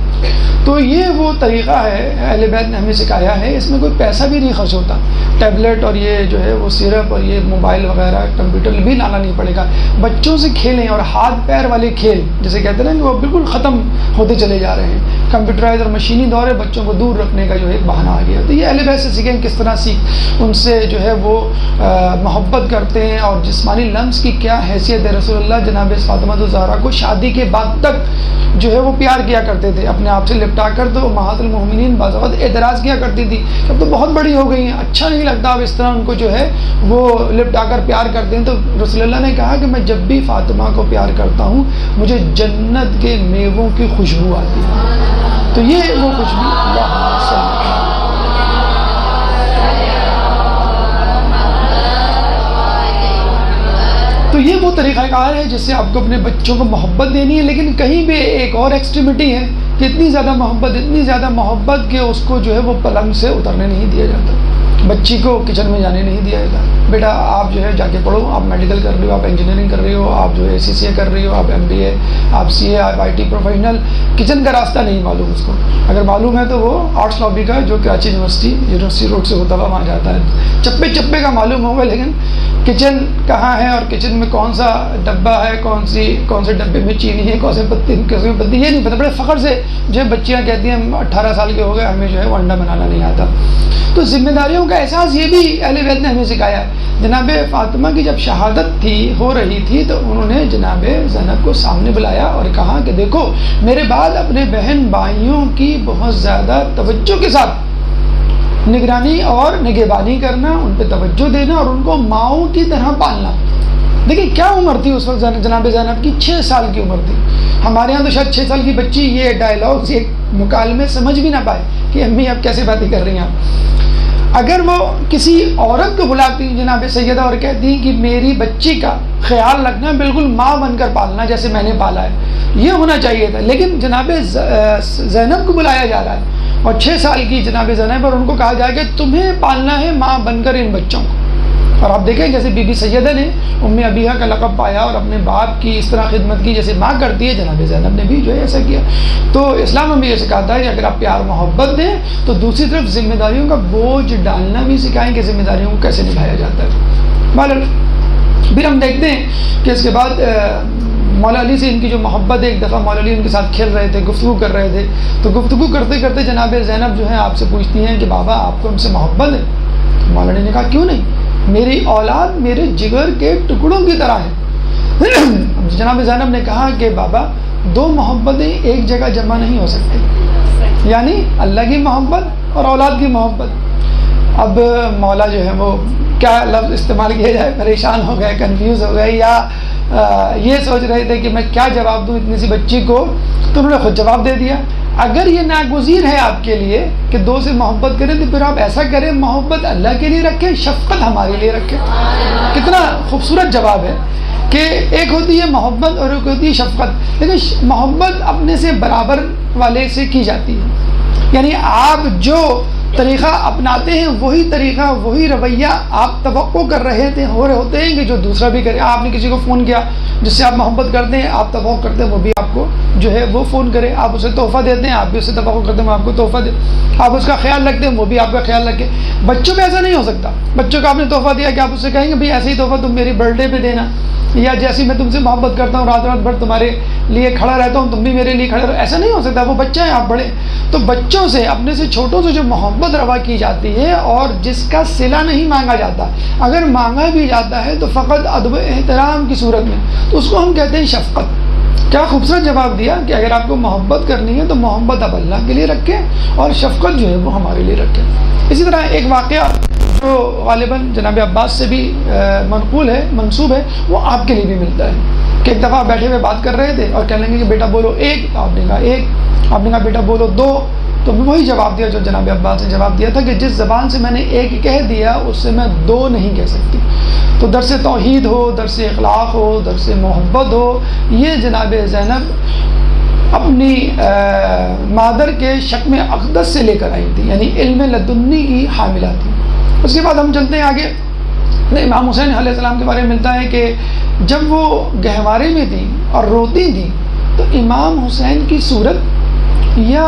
تو یہ وہ طریقہ ہے اہل بیت نے ہمیں سکھایا ہے، اس میں کوئی پیسہ بھی نہیں خرچ ہوتا، ٹیبلٹ اور یہ جو ہے وہ سیرپ اور یہ موبائل وغیرہ کمپیوٹر بھی لانا نہیں پڑے گا۔ بچوں سے کھیلیں، اور ہاتھ پیر والے کھیل جیسے کہتے ہیں نا کہ وہ بالکل ختم ہوتے چلے جا رہے ہیں، کمپیوٹرائز اور مشینی دور ہے، بچوں کو دور رکھنے کا جو ہے ایک بہانہ آ گیا۔ تو یہ اہل بیت سے سیکھیں کس طرح ان سے جو ہے وہ محبت کرتے ہیں، اور جسمانی لمس کی کیا حیثیت ہے۔ رسول اللہ جناب فاطمہ الزہرا کو شادی کے بعد تک جو ہے وہ پیار کیا کرتے تھے، اپنے آپ سے لپٹا کر۔ تو امہات المومنین بعض اوقات اعتراض کیا کرتی تھی، اب تو بہت بڑی ہو گئی ہیں، اچھا نہیں لگتا اب اس طرح ان کو جو ہے وہ لپٹا کر پیار کرتے ہیں۔ تو رسول اللہ نے کہا کہ میں جب بھی فاطمہ کو پیار کرتا ہوں مجھے جنت کے میووں کی خوشبو آتی ہے۔ تو یہ وہ خوشبو تو یہ وہ طریقہ کار ہے جس سے آپ کو اپنے بچوں کو محبت دینی ہے۔ لیکن کہیں بھی ایک اور ایکسٹریمٹی ہے کہ اتنی زیادہ محبت کہ اس کو جو ہے وہ پلنگ سے اترنے نہیں دیا جاتا، بچی کو کچن میں جانے نہیں دیا جاتا۔ بیٹا آپ جو ہے جا کے پڑھو، آپ میڈیکل کر رہے ہو، آپ انجینئرنگ کر رہے ہو، آپ جو ہے CCA کر رہی ہو، آپ MBA، آپ CA، آپ IT پروفیشنل، کچن کا راستہ نہیں معلوم اس کو۔ اگر معلوم ہے تو وہ آرٹس لابی کا جو کراچی یونیورسٹی روڈ سے ہوتا ہوا وہاں جاتا ہے، چپے چپے کا معلوم ہوگا، لیکن کچن کہاں ہے اور کچن میں کون سا ڈبہ ہے، کون سے ڈبے میں چینی ہے، کون سے پتی یہ نہیں پتہ۔ بڑے فخر سے جو ہے بچیاں کہتی ہیں 18 سال کے ہو گئے ہمیں جو ہے وہ انڈا بنانا نہیں آتا۔ تو ذمہ داریوں کا احساس یہ بھی اہل بیت نے ہمیں سکھایا۔ جناب فاطمہ کی جب شہادت ہو رہی تھی تو انہوں نے جناب زینب کو سامنے بلایا اور کہا کہ دیکھو میرے بعد اپنے بہن بھائیوں کی بہت زیادہ توجہ کے ساتھ نگرانی اور نگہبانی کرنا، ان پہ توجہ دینا اور ان کو ماؤں کی طرح پالنا۔ دیکھیں کیا عمر تھی اس وقت جناب زینب کی، 6 سال کی عمر تھی۔ ہمارے ہاں تو شاید 6 سال کی بچی یہ ڈائلاگز ایک مکالمے سمجھ بھی نہ پائے کہ امی آپ کیسے باتیں کر رہی ہیں آپ۔ اگر وہ کسی عورت کو بلاتی ہیں جناب سیدہ اور کہتی ہیں کہ میری بچی کا خیال رکھنا، بالکل ماں بن کر پالنا جیسے میں نے پالا ہے، یہ ہونا چاہیے تھا، لیکن جناب زینب کو بلایا جا رہا ہے اور 6 سال کی جناب زینب، اور ان کو کہا جائے کہ تمہیں پالنا ہے ماں بن کر ان بچوں کو۔ اور آپ دیکھیں جیسے بی بی سیدہ نے ام ابیہا کا لقب پایا اور اپنے باپ کی اس طرح خدمت کی جیسے ماں کرتی ہے، جناب زینب نے بھی جو ہے ایسا کیا۔ تو اسلام ہمیں یہ سکھاتا ہے کہ اگر آپ پیار محبت دیں تو دوسری طرف ذمہ داریوں کا بوجھ ڈالنا بھی سکھائیں کہ ذمہ داریوں کو کیسے نبھایا جاتا ہے۔ بہرحال پھر ہم دیکھتے ہیں کہ اس کے بعد مولا علی سے ان کی جو محبت ہے، ایک دفعہ مولا علی ان کے ساتھ کھیل رہے تھے، گفتگو کر رہے تھے، تو گفتگو کرتے کرتے جناب زینب جو ہے آپ سے پوچھتی ہیں کہ بابا آپ کو ہم سے محبت ہے؟ مولا علی نے کہا کیوں نہیں، میری اولاد میرے جگر کے ٹکڑوں کی طرح ہے۔ جناب زینب نے کہا کہ بابا 2 محبتیں ایک جگہ جمع نہیں ہو سکتی، یعنی اللہ کی محبت اور اولاد کی محبت۔ اب مولا جو ہے وہ کیا لفظ استعمال کیا جائے، پریشان ہو گئے، کنفیوز ہو گئے، یا یہ سوچ رہے تھے کہ میں کیا جواب دوں اتنی سی بچی کو، تو انہوں نے خود جواب دے دیا۔ اگر یہ ناگزیر ہے آپ کے لیے کہ 2 سے محبت کریں تو پھر آپ ایسا کریں، محبت اللہ کے لیے رکھیں، شفقت ہمارے لیے رکھیں۔ کتنا خوبصورت جواب ہے کہ ایک ہوتی ہے محبت اور ایک ہوتی ہے شفقت، لیکن محبت اپنے سے برابر والے سے کی جاتی ہے، یعنی آپ جو طریقہ اپناتے ہیں وہی طریقہ وہی رویہ آپ توقع کر رہے تھے ہوتے ہیں کہ جو دوسرا بھی کرے. آپ نے کسی کو فون کیا جس سے آپ محبت کرتے ہیں, آپ توقع کرتے ہیں وہ بھی آپ کو جو ہے وہ فون کرے. آپ اسے تحفہ دیتے ہیں, آپ بھی اسے توقع کرتے ہیں وہ آپ کو تحفہ دے. آپ اس کا خیال رکھتے ہیں وہ بھی آپ کا خیال رکھے. بچوں پہ ایسا نہیں ہو سکتا. بچوں کو آپ نے تحفہ دیا کہ آپ اسے کہیں گے بھائی ایسے ہی تحفہ تم میری برتھ ڈے پہ دینا, یا جیسی میں تم سے محبت کرتا ہوں رات رات بھر تمہارے لیے کھڑا رہتا ہوں تم بھی میرے لیے کھڑے رہو. ایسا نہیں ہو سکتا. وہ بچہ ہے, آپ بڑے. تو بچوں سے, اپنے سے چھوٹوں سے جو محبت روا کی جاتی ہے اور جس کا صلہ نہیں مانگا جاتا, اگر مانگا بھی جاتا ہے تو فقط ادب و احترام کی صورت میں, تو اس کو ہم کہتے ہیں شفقت. کیا خوبصورت جواب دیا کہ اگر آپ کو محبت کرنی ہے تو محبت آپ اللہ کے لیے رکھیں اور شفقت جو ہے وہ ہمارے لیے رکھیں. اسی طرح ایک واقعہ جو غالباً جناب عباس سے بھی منقول ہے, منسوب ہے, وہ آپ کے لیے بھی ملتا ہے کہ ایک دفعہ بیٹھے ہوئے بات کر رہے تھے اور کہنے لگے کہ بیٹا بولو ایک, آپ نے کہا ایک, آپ نے کہا بیٹا بولو دو, تو وہی جواب دیا جو جناب عباس نے جواب دیا تھا کہ جس زبان سے میں نے ایک کہہ دیا اس سے میں دو نہیں کہہ سکتی. تو درس توحید ہو, درس اخلاق ہو, درس محبت ہو, یہ جناب زینب اپنی مادر کے شکم اقدس سے لے کر آئی تھی, یعنی علم لدنی کی حاملہ تھی. اس کے بعد ہم چلتے ہیں آگے. امام حسین علیہ السلام کے بارے میں ملتا ہے کہ جب وہ گہوارے میں تھیں اور روتی تھیں تو امام حسین کی صورت یا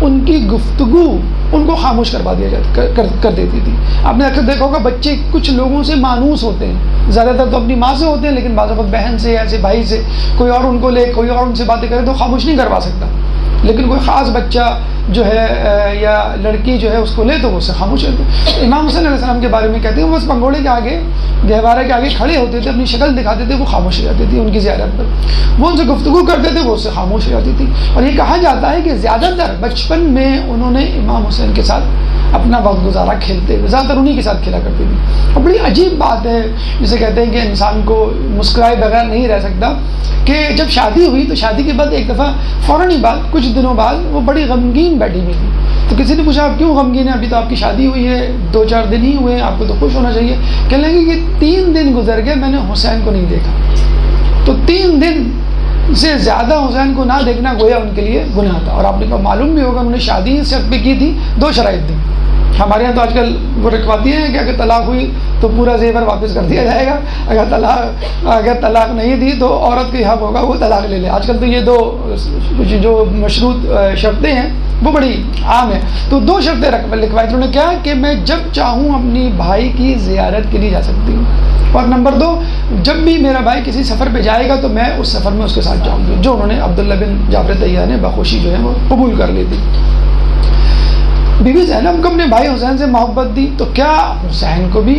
ان کی گفتگو ان کو خاموش کروا دیا کر دیتی تھی. آپ نے اکثر دیکھا ہوگا بچے کچھ لوگوں سے مانوس ہوتے ہیں, زیادہ تر تو اپنی ماں سے ہوتے ہیں, لیکن بعض وقت بہن سے, ایسے بھائی سے, کوئی اور ان کو لے, کوئی اور ان سے باتیں کرے تو خاموش نہیں کروا سکتا. لیکن کوئی خاص بچہ جو ہے یا لڑکی جو ہے اس کو لے تو وہ اس سے خاموش ہوتے. امام حسین علیہ السلام کے بارے میں کہتے ہیں وہ اس پنگوڑے کے آگے, گہوارے کے آگے کھڑے ہوتے تھے, اپنی شکل دکھاتے تھے, وہ خاموش ہو جاتی تھی ان کی زیارت پر. وہ ان سے گفتگو کرتے تھے, وہ اس سے خاموش ہو جاتی تھی. اور یہ کہا جاتا ہے کہ زیادہ تر بچپن میں انہوں نے امام حسین کے ساتھ اپنا وقت گزارا کھیلتے ہوئے, زیادہ تر انہی کے ساتھ کھیلا کرتی تھی. اور بڑی عجیب بات ہے جسے کہتے ہیں کہ انسان کو مسکرائے بغیر نہیں رہ سکتا, کہ جب شادی ہوئی تو شادی کے بعد ایک دفعہ فوراً ہی بعد کچھ دنوں بعد وہ بڑی غمگین بیٹھی ہوئی تھی. تو کسی نے پوچھا آپ کیوں غمگین ہیں, ابھی تو آپ کی شادی ہوئی ہے, 2-4 دن ہی ہوئے ہیں, آپ کو تو خوش ہونا چاہیے. کہنے لگے کہ 3 دن گزر گئے میں نے حسین کو نہیں دیکھا. تو 3 دن سے زیادہ حسین کو نہ دیکھنا گویا ان کے لیے گناہ تھا. اور آپ نے معلوم بھی ہوگا انہوں نے شادی اس شرط پہ کی تھی, 2 شرائط تھی. ہمارے یہاں تو آج کل وہ رکھواتی ہیں کہ اگر طلاق ہوئی تو پورا زیور واپس کر دیا جائے گا, اگر طلاق نہیں دی تو عورت کے حق ہوگا وہ طلاق لے لے. آج کل تو یہ 2 جو مشروط شرطیں ہیں وہ بڑی عام ہیں. تو 2 شرطیں لکھوائی انہوں نے, کیا کہ میں جب چاہوں اپنی بھائی کی زیارت کے لیے جا سکتی ہوں, اور نمبر 2 جب بھی میرا بھائی کسی سفر پہ جائے گا تو میں اس سفر میں اس کے ساتھ جاؤں گی, جو انہوں نے عبداللہ بن جعفر طیار نے بخوشی جو ہے وہ قبول کر لی تھی. بی بی زینب کو اپنے بھائی حسین سے محبت دی تو کیا حسین کو بھی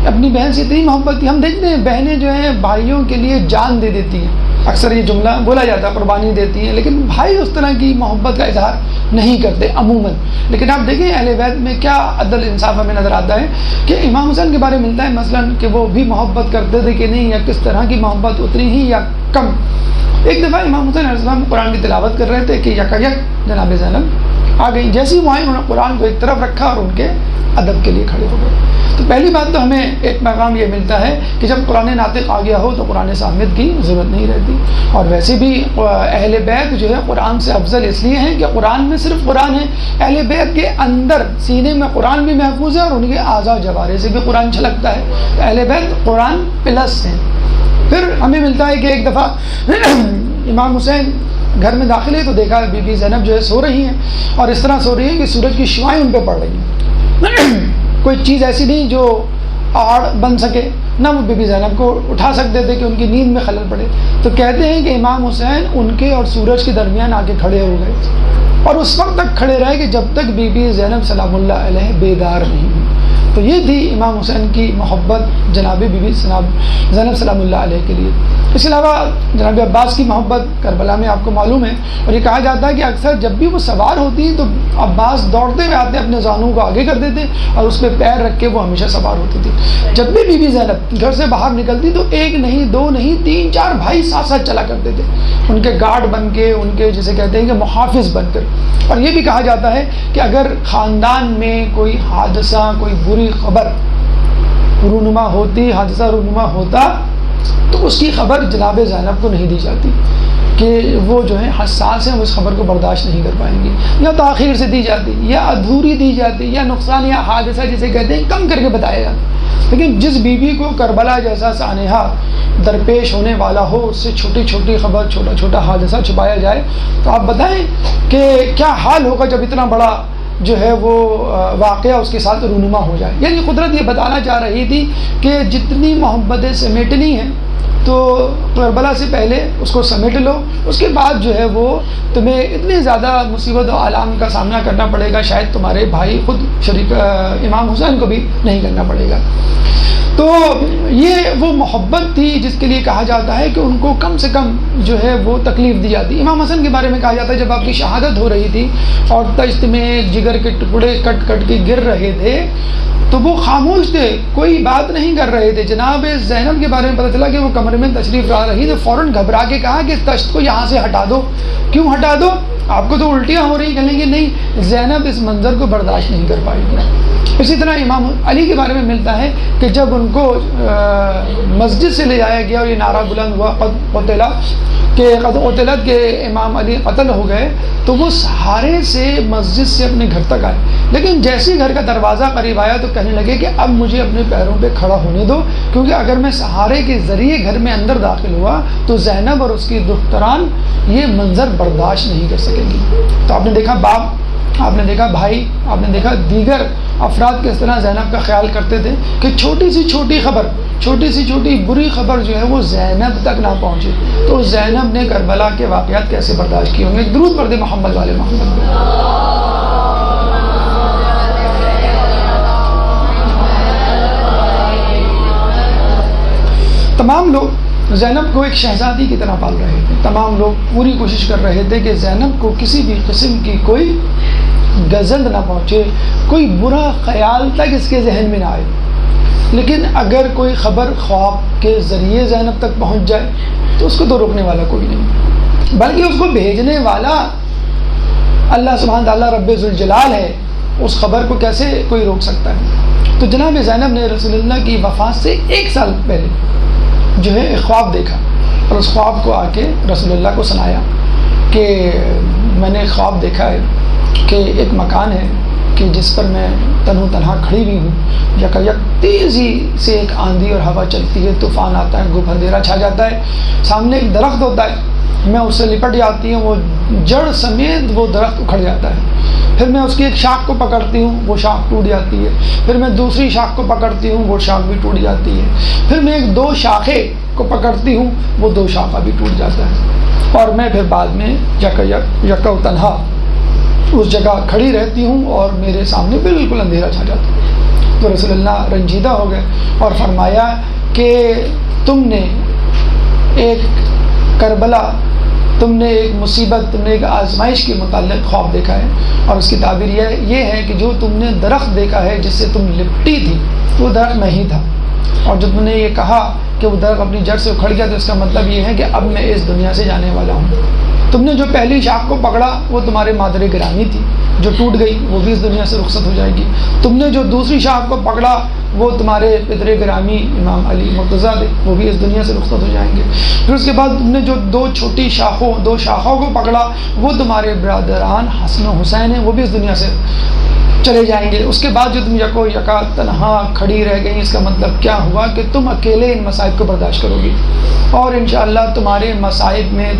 اپنی بہن سے اتنی محبت تھی. ہم دیکھتے ہیں بہنیں جو ہیں بھائیوں کے لیے جان دے دیتی ہیں, اکثر یہ جملہ بولا جاتا ہے قربانی دیتی ہیں, لیکن بھائی اس طرح کی محبت کا اظہار نہیں کرتے عموماً. لیکن آپ دیکھیں اہل بیت میں کیا عدل انصاف ہمیں نظر آتا ہے کہ امام حسین کے بارے میں ملتا ہے مثلاً کہ وہ بھی محبت کرتے تھے کہ نہیں, یا کس طرح کی محبت, اتنی ہی یا کم. ایک دفعہ امام حسین علیہ السلام قرآن کی تلاوت کر رہے تھے کہ یکایک جناب زینب آ گئی. جیسی وہ آئی انہوں نے قرآن کو ایک طرف رکھا اور ان کے ادب کے لیے کھڑے ہو گئے. تو پہلی بات تو ہمیں ایک پیغام یہ ملتا ہے کہ جب قرآن ناطق آ گیا ہو تو قرآن صامت کی ضرورت نہیں رہتی. اور ویسے بھی اہل بیت جو ہے قرآن سے افضل اس لیے ہیں کہ قرآن میں صرف قرآن ہے. اہل بیت کے اندر سینے میں قرآن بھی محفوظ ہے اور ان کے اعضاء و جوارح سے بھی قرآن چھلکتا ہے. تو اہل بیت قرآن پلس ہیں. پھر ہمیں ملتا ہے کہ ایک دفعہ امام حسین گھر میں داخل ہے تو دیکھا بی بی زینب جو ہے سو رہی ہیں, اور اس طرح سو رہی ہیں کہ سورج کی شعائیں ان پہ پڑ رہی ہیں. کوئی چیز ایسی نہیں جو آڑ بن سکے, نہ وہ بی بی زینب کو اٹھا سکتے تھے کہ ان کی نیند میں خلل پڑے. تو کہتے ہیں کہ امام حسین ان کے اور سورج کے درمیان آ کے کھڑے ہو گئے, اور اس وقت تک کھڑے رہے کہ جب تک بی بی زینب سلام اللہ علیہ بیدار نہیں ہوئی. تو یہ تھی امام حسین کی محبت جناب بی بی زینب سلام اللہ علیہ کے لیے. اس کے علاوہ جناب عباس کی محبت کربلا میں آپ کو معلوم ہے, اور یہ کہا جاتا ہے کہ اکثر جب بھی وہ سوار ہوتی ہیں تو عباس دوڑتے ہوئے آتے اپنے زانوں کو آگے کر دیتے اور اس پہ پیر رکھ کے وہ ہمیشہ سوار ہوتی تھی. جب بھی بی بی زینب گھر سے باہر نکلتی تو 1 نہیں 2 نہیں 3 4 بھائی ساتھ ساتھ چلا کرتے تھے, ان کے گارڈ بن کے, ان کے جسے کہتے ہیں کہ محافظ بن کر. اور یہ بھی کہا جاتا ہے کہ اگر خاندان میں کوئی حادثہ, کوئی بری خبر رونما ہوتی, حادثہ رونما ہوتا, تو اس کی خبر جناب زینب کو نہیں دی جاتی. کہ وہ جو ہے حساس ہیں، وہ اس خبر کو برداشت نہیں کر پائیں گی، یا تاخیر سے دی جاتی، یا ادھوری دی جاتی، یا نقصان یا حادثہ جسے کہتے ہیں کم کر کے بتایا جاتا۔ لیکن جس بیوی کو کربلا جیسا سانحہ درپیش ہونے والا ہو، اس سے چھوٹی چھوٹی خبر، چھوٹا چھوٹا حادثہ چھپایا جائے، تو آپ بتائیں کہ کیا حال ہوگا جب اتنا بڑا جو ہے وہ واقعہ اس کے ساتھ رونما ہو جائے۔ یعنی قدرت یہ بتانا چاہ رہی تھی کہ جتنی محبتیں سمیٹنی ہیں تو کربلا سے پہلے اس کو سمیٹ لو، اس کے بعد جو ہے وہ تمہیں اتنی زیادہ مصیبت و آلام کا سامنا کرنا پڑے گا، شاید تمہارے بھائی خود شریف امام حسین کو بھی نہیں کرنا پڑے گا۔ تو یہ وہ محبت تھی جس کے لیے کہا جاتا ہے کہ ان کو کم سے کم جو ہے وہ تکلیف دی جاتی۔ امام حسن کے بارے میں کہا جاتا ہے جب آپ کی شہادت ہو رہی تھی اور تشت میں جگر کے ٹکڑے کٹ کٹ کے گر رہے تھے تو وہ خاموش تھے، کوئی بات نہیں کر رہے تھے۔ جناب زینب کے بارے میں پتہ چلا کہ وہ کمرے میں تشریف لا رہی، تو فوراً گھبرا کے کہا کہ تشت کو یہاں سے ہٹا دو۔ کیوں ہٹا دو؟ آپ کو تو الٹیاں ہو رہی، کہیں گے نہیں، زینب اس منظر کو برداشت نہیں کر پائے گی۔ اسی طرح امام علی کے بارے میں ملتا ہے کہ جب ان کو مسجد سے لے جایا گیا اور یہ نعرہ بلند ہوا قد قتلت کہ امام علی قتل ہو گئے، تو وہ سہارے سے مسجد سے اپنے گھر تک آئے، لیکن جیسے ہی گھر کا دروازہ قریب آیا تو کہنے لگے کہ اب مجھے اپنے پیروں پہ کھڑا ہونے دو، کیونکہ اگر میں سہارے کے ذریعے گھر میں اندر داخل ہوا تو زینب اور اس کی دختران یہ منظر برداشت نہیں کر سکیں گی۔ تو آپ نے دیکھا باپ، آپ نے دیکھا بھائی، آپ نے دیکھا دیگر افراد کس طرح زینب کا خیال کرتے تھے کہ چھوٹی سی چھوٹی خبر، چھوٹی سی چھوٹی بری خبر جو ہے وہ زینب تک نہ پہنچے، تو زینب نے کربلا کے واقعات کیسے برداشت کیے ہوں گے۔ درود پڑھ دے محمد والے محمد۔ تمام لوگ زینب کو ایک شہزادی کی طرح پال رہے تھے، تمام لوگ پوری کوشش کر رہے تھے کہ زینب کو کسی بھی قسم کی کوئی گزند نہ پہنچے، کوئی برا خیال تک اس کے ذہن میں نہ آئے۔ لیکن اگر کوئی خبر خواب کے ذریعے زینب تک پہنچ جائے تو اس کو تو روکنے والا کوئی نہیں، بلکہ اس کو بھیجنے والا اللہ سبحانہ تعالیٰ رب ذوالجلال ہے، اس خبر کو کیسے کوئی روک سکتا ہے۔ تو جناب زینب نے رسول اللہ کی وفات سے 1 سال پہلے جو ہے ایک خواب دیکھا، اور اس خواب کو آ کے رسول اللہ کو سنایا کہ میں نے خواب دیکھا ہے کہ ایک مکان ہے کہ جس پر میں تنہا کھڑی ہوئی ہوں، یک تیزی سے ایک آندھی اور ہوا چلتی ہے، طوفان آتا ہے، گھپ اندھیرا چھا جاتا ہے، سامنے ایک درخت ہوتا ہے، میں اس سے لپٹ جاتی ہوں، وہ جڑ سمیت وہ درخت اکھڑ جاتا ہے، پھر میں اس کی ایک شاخ کو پکڑتی ہوں، وہ شاخ ٹوٹ جاتی ہے، پھر میں دوسری شاخ کو پکڑتی ہوں، وہ شاخ بھی ٹوٹ جاتی ہے، پھر میں 2 شاخیں کو پکڑتی ہوں، وہ 2 شاخہ بھی ٹوٹ جاتا ہے، اور میں پھر بعد میں یکا تنہا اس جگہ کھڑی رہتی ہوں اور میرے سامنے بالکل اندھیرا چھا جاتا ہے۔ تو رسول اللہ رنجیدہ ہو گئے اور فرمایا کہ تم نے ایک کربلا، تم نے ایک مصیبت، تم نے ایک آزمائش کے متعلق خواب دیکھا ہے، اور اس کی تعبیر یہ ہے کہ جو تم نے درخت دیکھا ہے جس سے تم لپٹی تھی وہ درخت میں ہی تھا، اور جو تم نے یہ کہا کہ وہ درخت اپنی جڑ سے اکھڑ گیا تو اس کا مطلب یہ ہے کہ اب میں اس دنیا سے جانے والا ہوں۔ تم نے جو پہلی شاخ کو پکڑا وہ تمہارے مادر گرامی تھی، جو ٹوٹ گئی وہ بھی اس دنیا سے رخصت ہو جائے گی۔ تم نے جو دوسری شاخ کو پکڑا وہ تمہارے پدر گرامی امام علی مرتضیٰ تھے، وہ بھی اس دنیا سے رخصت ہو جائیں گے۔ پھر اس کے بعد تم نے جو 2 چھوٹی شاخوں، 2 شاخوں کو پکڑا وہ تمہارے برادران حسن و حسین ہیں، وہ بھی اس دنیا سے چلے جائیں گے۔ اس کے بعد جو تم یکا تنہا کھڑی رہ گئی، اس کا مطلب کیا ہوا کہ تم اکیلے ان مصائب کو برداشت کرو گی، اور انشاءاللہ تمہارے مصائب میں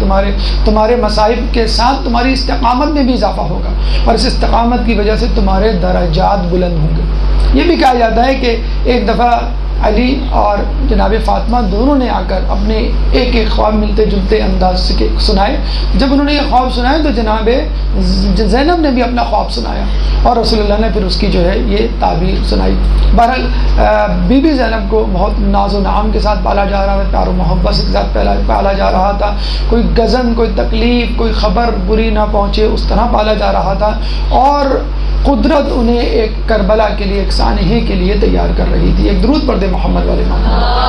تمہارے مصائب کے ساتھ تمہاری استقامت میں بھی اضافہ ہوگا، اور اس استقامت کی وجہ سے تمہارے درجات بلند ہوں گے۔ یہ بھی کہا جاتا ہے کہ ایک دفعہ علی اور جناب فاطمہ دونوں نے آ کر اپنے ایک خواب ملتے جلتے انداز سے سنائے۔ جب انہوں نے یہ خواب سنائے تو جناب زینب نے بھی اپنا خواب سنایا، اور رسول اللہ نے پھر اس کی جو ہے یہ تعبیر سنائی۔ بہرحال بی بی زینب کو بہت ناز و نعام کے ساتھ پالا جا رہا تھا، پیار و محبت کے ساتھ پالا جا رہا تھا، کوئی گزن، کوئی تکلیف، کوئی خبر بری نہ پہنچے اس طرح پالا جا رہا تھا، اور قدرت انہیں ایک کربلا کے لیے، ایک سانحے کے لیے تیار کر رہی تھی۔ ایک درود پڑھ دے محمد والے محمد۔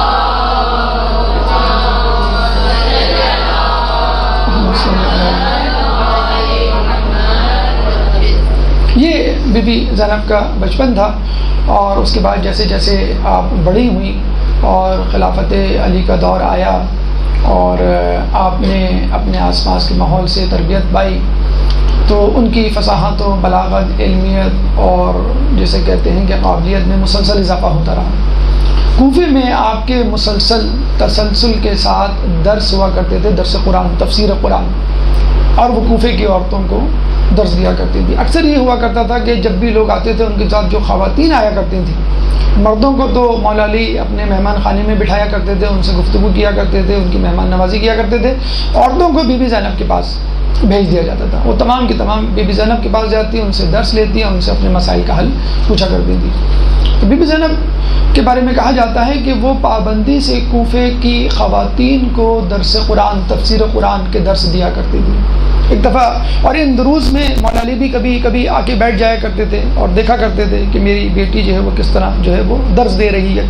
یہ بی بی زینب کا بچپن تھا، اور اس کے بعد جیسے جیسے آپ بڑی ہوئیں اور خلافت علی کا دور آیا اور آپ نے اپنے آس پاس کے ماحول سے تربیت پائی تو ان کی فصاحت و بلاغت، علمیت اور جیسے کہتے ہیں کہ قابلیت میں مسلسل اضافہ ہوتا رہا۔ کوفے میں آپ کے تسلسل کے ساتھ درس ہوا کرتے تھے، درس قرآن، تفسیر قرآن، اور وہ کوفے کی عورتوں کو درس دیا کرتی تھی۔ اکثر یہ ہوا کرتا تھا کہ جب بھی لوگ آتے تھے ان کے ساتھ جو خواتین آیا کرتی تھیں، مردوں کو تو مولا علی اپنے مہمان خانے میں بٹھایا کرتے تھے، ان سے گفتگو کیا کرتے تھے، ان کی مہمان نوازی کیا کرتے تھے، عورتوں کو بی بی زینب کے پاس بھیج دیا جاتا تھا۔ وہ تمام کی تمام بی بی زینب کے پاس جاتی، ان سے درس لیتی، ان سے اپنے مسائل کا حل پوچھا کرتی تھی۔ تو بی بی زینب کے بارے میں کہا جاتا ہے کہ وہ پابندی سے کوفے کی خواتین کو درس قرآن، تفسیر قرآن کے درس دیا کرتی تھی۔ ایک دفعہ، اور ان دروس میں مولا علی بھی کبھی کبھی آ کے بیٹھ جایا کرتے تھے اور دیکھا کرتے تھے کہ میری بیٹی جو ہے وہ کس طرح جو ہے وہ درس دے رہی ہے۔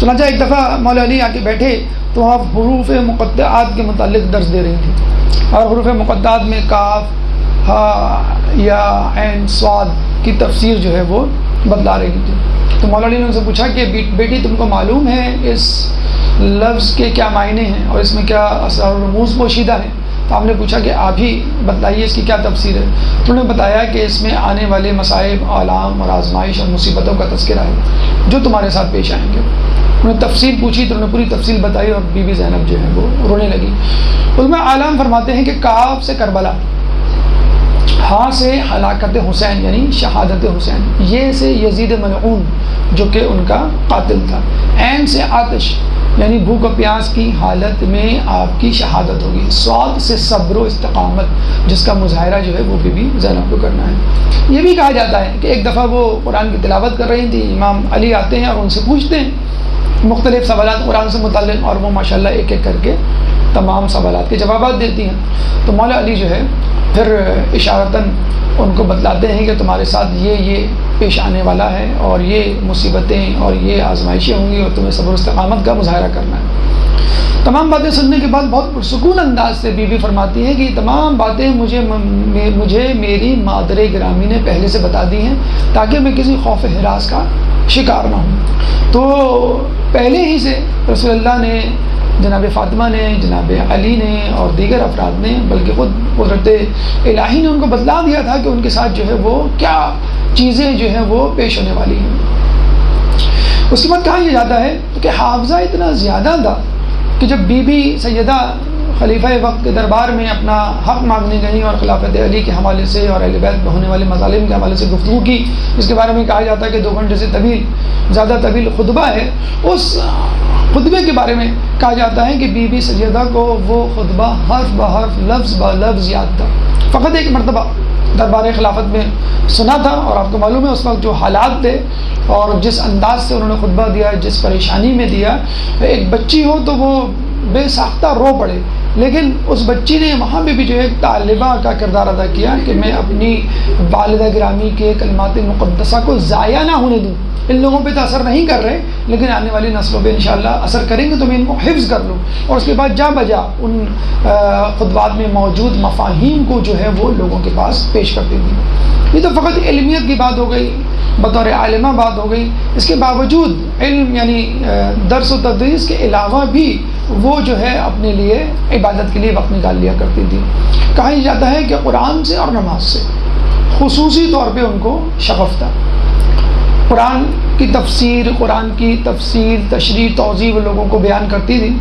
چنانچہ ایک دفعہ مولا علی آ کے بیٹھے تو آپ حروف مقطعات کے متعلق درس دے رہی تھیں، اور حروف مقطعات میں کاف، ہا، یا، عین، صاد کی تفسیر جو ہے وہ بتلا رہی تھی۔ تو مولا علی نے ان سے پوچھا کہ بیٹی تم کو معلوم ہے اس لفظ کے کیا معنی ہیں اور اس میں کیا اسرار و رموز پوشیدہ ہیں؟ تو آپ نے پوچھا کہ آپ ہی بتلائیے اس کی کیا تفسیر ہے۔ تو انہوں نے بتایا کہ اس میں آنے والے مصائب، آلام اور آزمائش اور مصیبتوں کا تذکرہ ہے جو تمہارے ساتھ پیش آئیں گے۔ انہوں نے تفصیل پوچھی تو انہوں نے پوری تفصیل بتائی، اور بی بی زینب جو ہے وہ رونے لگی۔ اس میں عالم فرماتے ہیں کہ کاف سے کربلا، ہاں سے ہلاکت حسین یعنی شہادت حسین، یہ سے یزید ملعون جو کہ ان کا قاتل تھا، عین سے آتش یعنی بھوک و پیاس کی حالت میں آپ کی شہادت ہوگی، صاد سے صبر و استقامت جس کا مظاہرہ جو ہے وہ بی بی زینب کو کرنا ہے۔ یہ بھی کہا جاتا ہے کہ ایک دفعہ وہ قرآن کی تلاوت کر رہی تھی، امام علی آتے ہیں اور ان سے پوچھتے ہیں مختلف سوالات قرآن سے متعلق، اور وہ ماشاءاللہ ایک ایک کر کے تمام سوالات کے جوابات دیتی ہیں۔ تو مولا علی جو ہے پھر اشارتاً ان کو بتلاتے ہیں کہ تمہارے ساتھ یہ پیش آنے والا ہے، اور یہ مصیبتیں اور یہ آزمائشیں ہوں گی، اور تمہیں صبر و استقامت کا مظاہرہ کرنا ہے۔ تمام باتیں سننے کے بعد بہت پرسکون انداز سے بی بی فرماتی ہیں کہ یہ تمام باتیں مجھے میری مادر گرامی نے پہلے سے بتا دی ہیں تاکہ میں کسی خوف ہراس کا شکار نہ ہوں۔ تو پہلے ہی سے رسول اللہ نے، جناب فاطمہ نے، جناب علی نے اور دیگر افراد نے، بلکہ خود قدرت الہی نے ان کو بتلا دیا تھا کہ ان کے ساتھ جو ہے وہ کیا چیزیں جو ہیں وہ پیش ہونے والی ہیں۔ اس کے بعد کہا یہ جاتا ہے کہ حافظہ اتنا زیادہ تھا کہ جب بی بی سیدہ خلیفہ وقت کے دربار میں اپنا حق مانگنے گئیں اور خلافت علی کے حوالے سے اور اہل بیت میں ہونے والے مظالم کے حوالے سے گفتگو کی، جس کے بارے میں کہا جاتا ہے کہ 2 گھنٹے سے زیادہ طویل خطبہ ہے، اس خطبے کے بارے میں کہا جاتا ہے کہ بی بی سیدہ کو وہ خطبہ حرف بحرف، لفظ بلفظ یاد تھا۔ فقط ایک مرتبہ دربار خلافت میں سنا تھا، اور آپ کو معلوم ہے اس وقت جو حالات تھے اور جس انداز سے انہوں نے خطبہ دیا، جس پریشانی میں دیا، ایک بچی ہو تو وہ بے ساختہ رو پڑے، لیکن اس بچی نے وہاں بھی جو ہے ایک طالبہ کا کردار ادا کیا کہ میں اپنی والدہ گرامی کے کلمات مقدسہ کو ضائع نہ ہونے دوں۔ ان لوگوں پہ تو اثر نہیں کر رہے، لیکن آنے والی نسلوں پہ انشاءاللہ اثر کریں گے، تو میں ان کو حفظ کر لوں، اور اس کے بعد جا بجا ان خطبات میں موجود مفاہیم کو جو ہے وہ لوگوں کے پاس پیش کرتی تھی۔ یہ تو فقط علمیت کی بات ہو گئی، بطور عالمہ بات ہو گئی۔ اس کے باوجود علم یعنی درس و تدریس کے علاوہ بھی وہ جو ہے اپنے لیے عبادت کے لیے وقت نکال لیا کرتی تھی۔ کہا یہ جاتا ہے کہ قرآن سے اور نماز سے خصوصی طور پہ ان کو شغف تھا۔ قرآن کی تفسیر، تشریح، توضیح وہ لوگوں کو بیان کرتی تھی،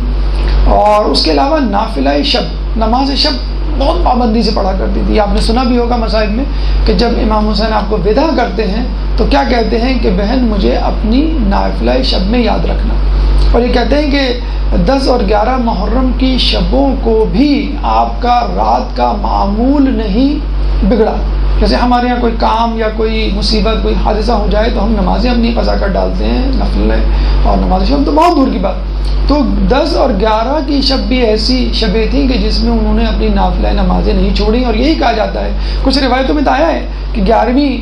اور اس کے علاوہ نافلہ شب، نماز شب بہت پابندی سے پڑھا کرتی تھی۔ آپ نے سنا بھی ہوگا مصائب میں کہ جب امام حسین آپ کو وداع کرتے ہیں تو کیا کہتے ہیں کہ بہن مجھے اپنی نافلہ شب میں یاد رکھنا، اور یہ کہتے ہیں کہ 10 اور 11 محرم کی شبوں کو بھی آپ کا رات کا معمول نہیں بگڑا۔ جیسے ہمارے یہاں کوئی کام یا کوئی مصیبت، کوئی حادثہ ہو جائے تو ہم نمازیں اپنی قضا کر ڈالتے ہیں، نفل اور نماز شب تو بہت دور کی بات۔ تو 10 اور 11 کی شب بھی ایسی شبیں تھیں کہ جس میں انہوں نے اپنی نافلہ نمازیں نہیں چھوڑیں، اور یہی کہا جاتا ہے، کچھ روایتوں میں تو آیا ہے کہ 11ویں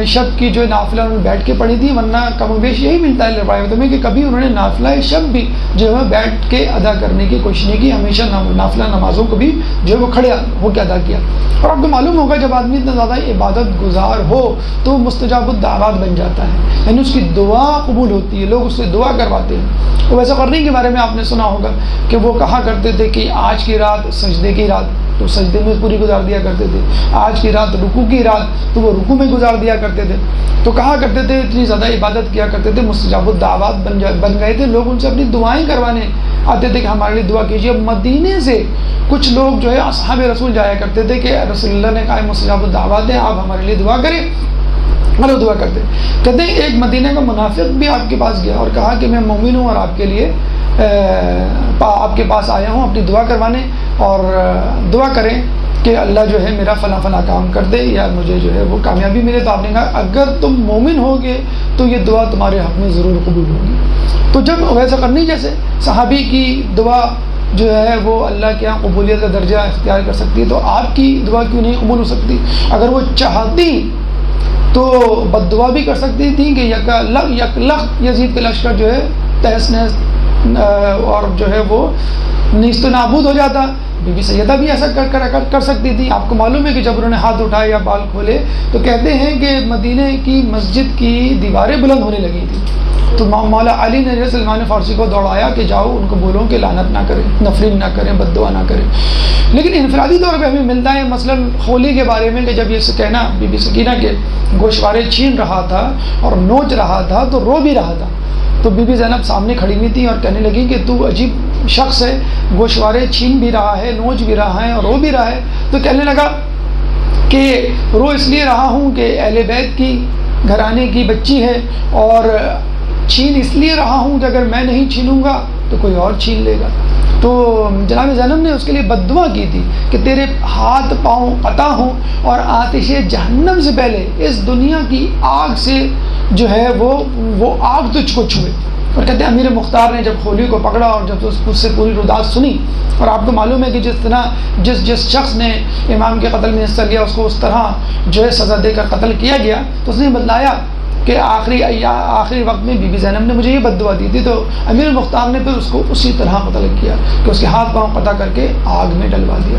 شب کی جو نافلہ انہوں نے بیٹھ کے پڑھی تھی، ورنہ کم و بیش یہی ملتا ہے روایتوں میں کہ کبھی انہوں نے نافلہ شب بھی جو ہے بیٹھ کے ادا کرنے کی کوشش نہیں کی، ہمیشہ نافلہ نمازوں کو بھی جو ہے وہ کھڑے ہو کے ادا کیا۔ اور آپ کو معلوم ہوگا جب آدمی اتنا زیادہ عبادت گزار ہو تو مستجاب الدعوات بن جاتا ہے، یعنی اس کی دعا قبول ہوتی ہے، لوگ اس سے دعا کرواتے ہیں۔ تو ویسے کرنے کے بارے میں آپ نے سنا ہوگا کہ وہ کہا کرتے تھے کہ آج کی رات سجدے کی رات، تو سجدے میں پوری گزار دیا کرتے تھے، آج کی رات رکوع کی رات، تو وہ رکوع میں گزار دیا کرتے تھے۔ تو کہا کرتے تھے اتنی زیادہ عبادت کیا کرتے تھے، مستجاب الدعوات بن گئے تھے، لوگ ان سے اپنی دعائیں کروانے آتے تھے کہ ہمارے لیے دعا کیجیے۔ مدینے سے کچھ لوگ جو ہے اصحاب رسول جایا کرتے تھے کہ رسول اللہ نے کہا مستجاب الدعوات ہے، آپ ہمارے لیے دعا کریں، ہمارے دعا کرتے۔ کہتے ہیں ایک مدینہ کا منافق بھی آپ کے پاس گیا اور کہا کہ میں مومن ہوں اور آپ کے لیے آپ کے پاس آیا ہوں اپنی دعا کروانے، اور دعا کریں کہ اللہ جو ہے میرا فلاں فلاں کام کر دے یا مجھے جو ہے وہ کامیابی ملے۔ تو آپ نے کہا اگر تم مومن ہوگے تو یہ دعا تمہارے حق میں ضرور قبول ہوگی۔ تو جب ویسا کرنی جیسے صحابی کی دعا جو ہے وہ اللہ کے یہاں قبولیت کا درجہ اختیار کر سکتی ہے، تو آپ کی دعا کیوں نہیں قبول ہو سکتی؟ اگر وہ چاہتی تو بد دعا بھی کر سکتی تھیں کہ یک لخت یزید کے لشکر جو ہے تہس نہس اور جو ہے وہ نیست و نابود ہو جاتا۔ بی بی سیدہ بھی ایسا کر سکتی تھی۔ آپ کو معلوم ہے کہ جب انہوں نے ہاتھ اٹھائے یا بال کھولے تو کہتے ہیں کہ مدینے کی مسجد کی دیواریں بلند ہونے لگی تھی، تو مولا علی نے سلمان فارسی کو دوڑایا کہ جاؤ ان کو بولو کہ لعنت نہ کریں، نفرین نہ کریں، بد دعا نہ کریں۔ لیکن انفرادی طور پہ ہمیں ملتا ہے مثلا ہولی کے بارے میں کہ جب یہ کہنا بی بی سکینہ کے گوشوارے چھین رہا تھا اور نوچ رہا تھا تو رو بھی رہا تھا، تو بی بی زینب سامنے کھڑی ہوئی تھی اور کہنے لگی کہ تو عجیب شخص ہے، گوشوارے چھین بھی رہا ہے، نوچ بھی رہا ہے اور رو بھی رہا ہے۔ تو کہنے لگا کہ رو اس لیے رہا ہوں کہ اہل بیت کی گھرانے کی بچی ہے، اور چھین اس لیے رہا ہوں کہ اگر میں نہیں چھینوں گا تو کوئی اور چھین لے گا۔ تو جناب زینب نے اس کے لیے بد دعا کی تھی کہ تیرے ہاتھ پاؤں قطع ہوں اور آتش جہنم سے پہلے اس دنیا کی آگ سے جو ہے وہ آگ تجھ کو چھوئے۔ اور کہتے ہیں امیر مختار نے جب خولی کو پکڑا اور جب اس سے پوری رداعت سنی، اور آپ کو معلوم ہے کہ جس طرح جس شخص نے امام کے قتل میں حصہ لیا اس کو اس طرح جو ہے سزا دے کر قتل کیا گیا، تو اس نے بتلایا کہ آخری وقت میں بی بی زینب نے مجھے یہ بد دعا دی تھی، تو امیر مختار نے پھر اس کو اسی طرح قتل کیا کہ اس کے ہاتھ پاؤں قطع کر کے آگ میں ڈلوا دیا۔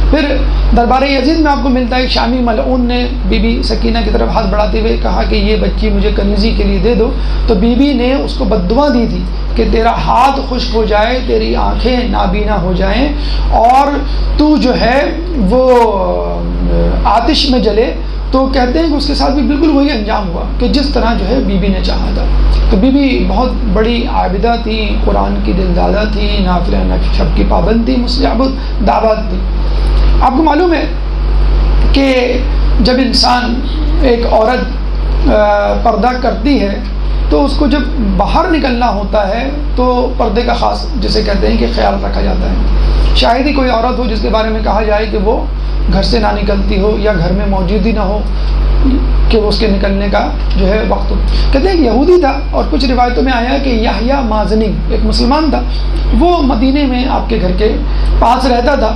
پھر دربار یزید میں آپ کو ملتا ہے شامی ملعون نے بی بی سکینہ کی طرف ہاتھ بڑھاتے ہوئے کہا کہ یہ بچی مجھے کنیزی کے لیے دے دو، تو بی بی نے اس کو بد دعا دی تھی کہ تیرا ہاتھ خشک ہو جائے، تیری آنکھیں نابینا ہو جائیں اور تو جو ہے وہ آتش میں جلے۔ تو کہتے ہیں کہ اس کے ساتھ بھی بالکل وہی انجام ہوا کہ جس طرح جو ہے بی بی نے چاہا تھا۔ تو بی بی بہت بڑی عابدہ تھی، قرآن کی دلدادہ تھی، نافلہ شب کی پابند تھی، مستجاب الدعوات تھی۔ آپ کو معلوم ہے کہ جب انسان ایک عورت پردہ کرتی ہے تو اس کو جب باہر نکلنا ہوتا ہے تو پردے کا خاص جسے کہتے ہیں کہ خیال رکھا جاتا ہے۔ شاید ہی کوئی عورت ہو جس کے بارے میں کہا جائے کہ وہ گھر سے نہ نکلتی ہو یا گھر میں موجود ہی نہ ہو کہ اس کے نکلنے کا جو ہے وقت ہو۔ کہتے ہیں کہ یہودی تھا، اور کچھ روایتوں میں آیا کہ یحییٰ مازنی ایک مسلمان تھا، وہ مدینے میں آپ کے گھر کے پاس رہتا تھا۔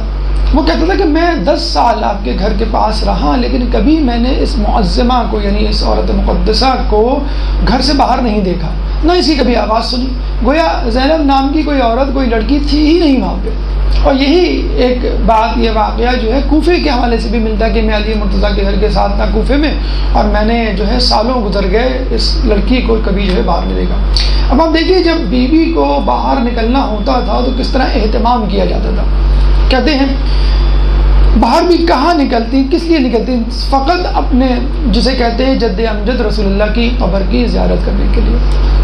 وہ کہتا تھا کہ میں 10 سال آپ کے گھر کے پاس رہا لیکن کبھی میں نے اس معظمہ کو یعنی اس عورت مقدسہ کو گھر سے باہر نہیں دیکھا، نہ اس کی کبھی آواز سنی، گویا زینب نام کی کوئی عورت کوئی لڑکی تھی ہی نہیں وہاں پہ۔ اور یہی ایک بات یہ واقعہ جو ہے کوفے کے حوالے سے بھی ملتا ہے کہ میں علی مرتضیٰ کے گھر کے ساتھ تھا کوفے میں، اور میں نے جو ہے سالوں گزر گئے اس لڑکی کو کبھی جو ہے باہر نہیں دیکھا۔ اب آپ دیکھیے جب بیوی کو باہر نکلنا ہوتا تھا تو کس طرح اہتمام کیا جاتا تھا۔ کہتے ہیں باہر بھی کہاں نکلتی، کس لیے نکلتی؟ فقط اپنے جسے کہتے ہیں جد امجد رسول اللہ کی قبر کی زیارت کرنے کے لیے۔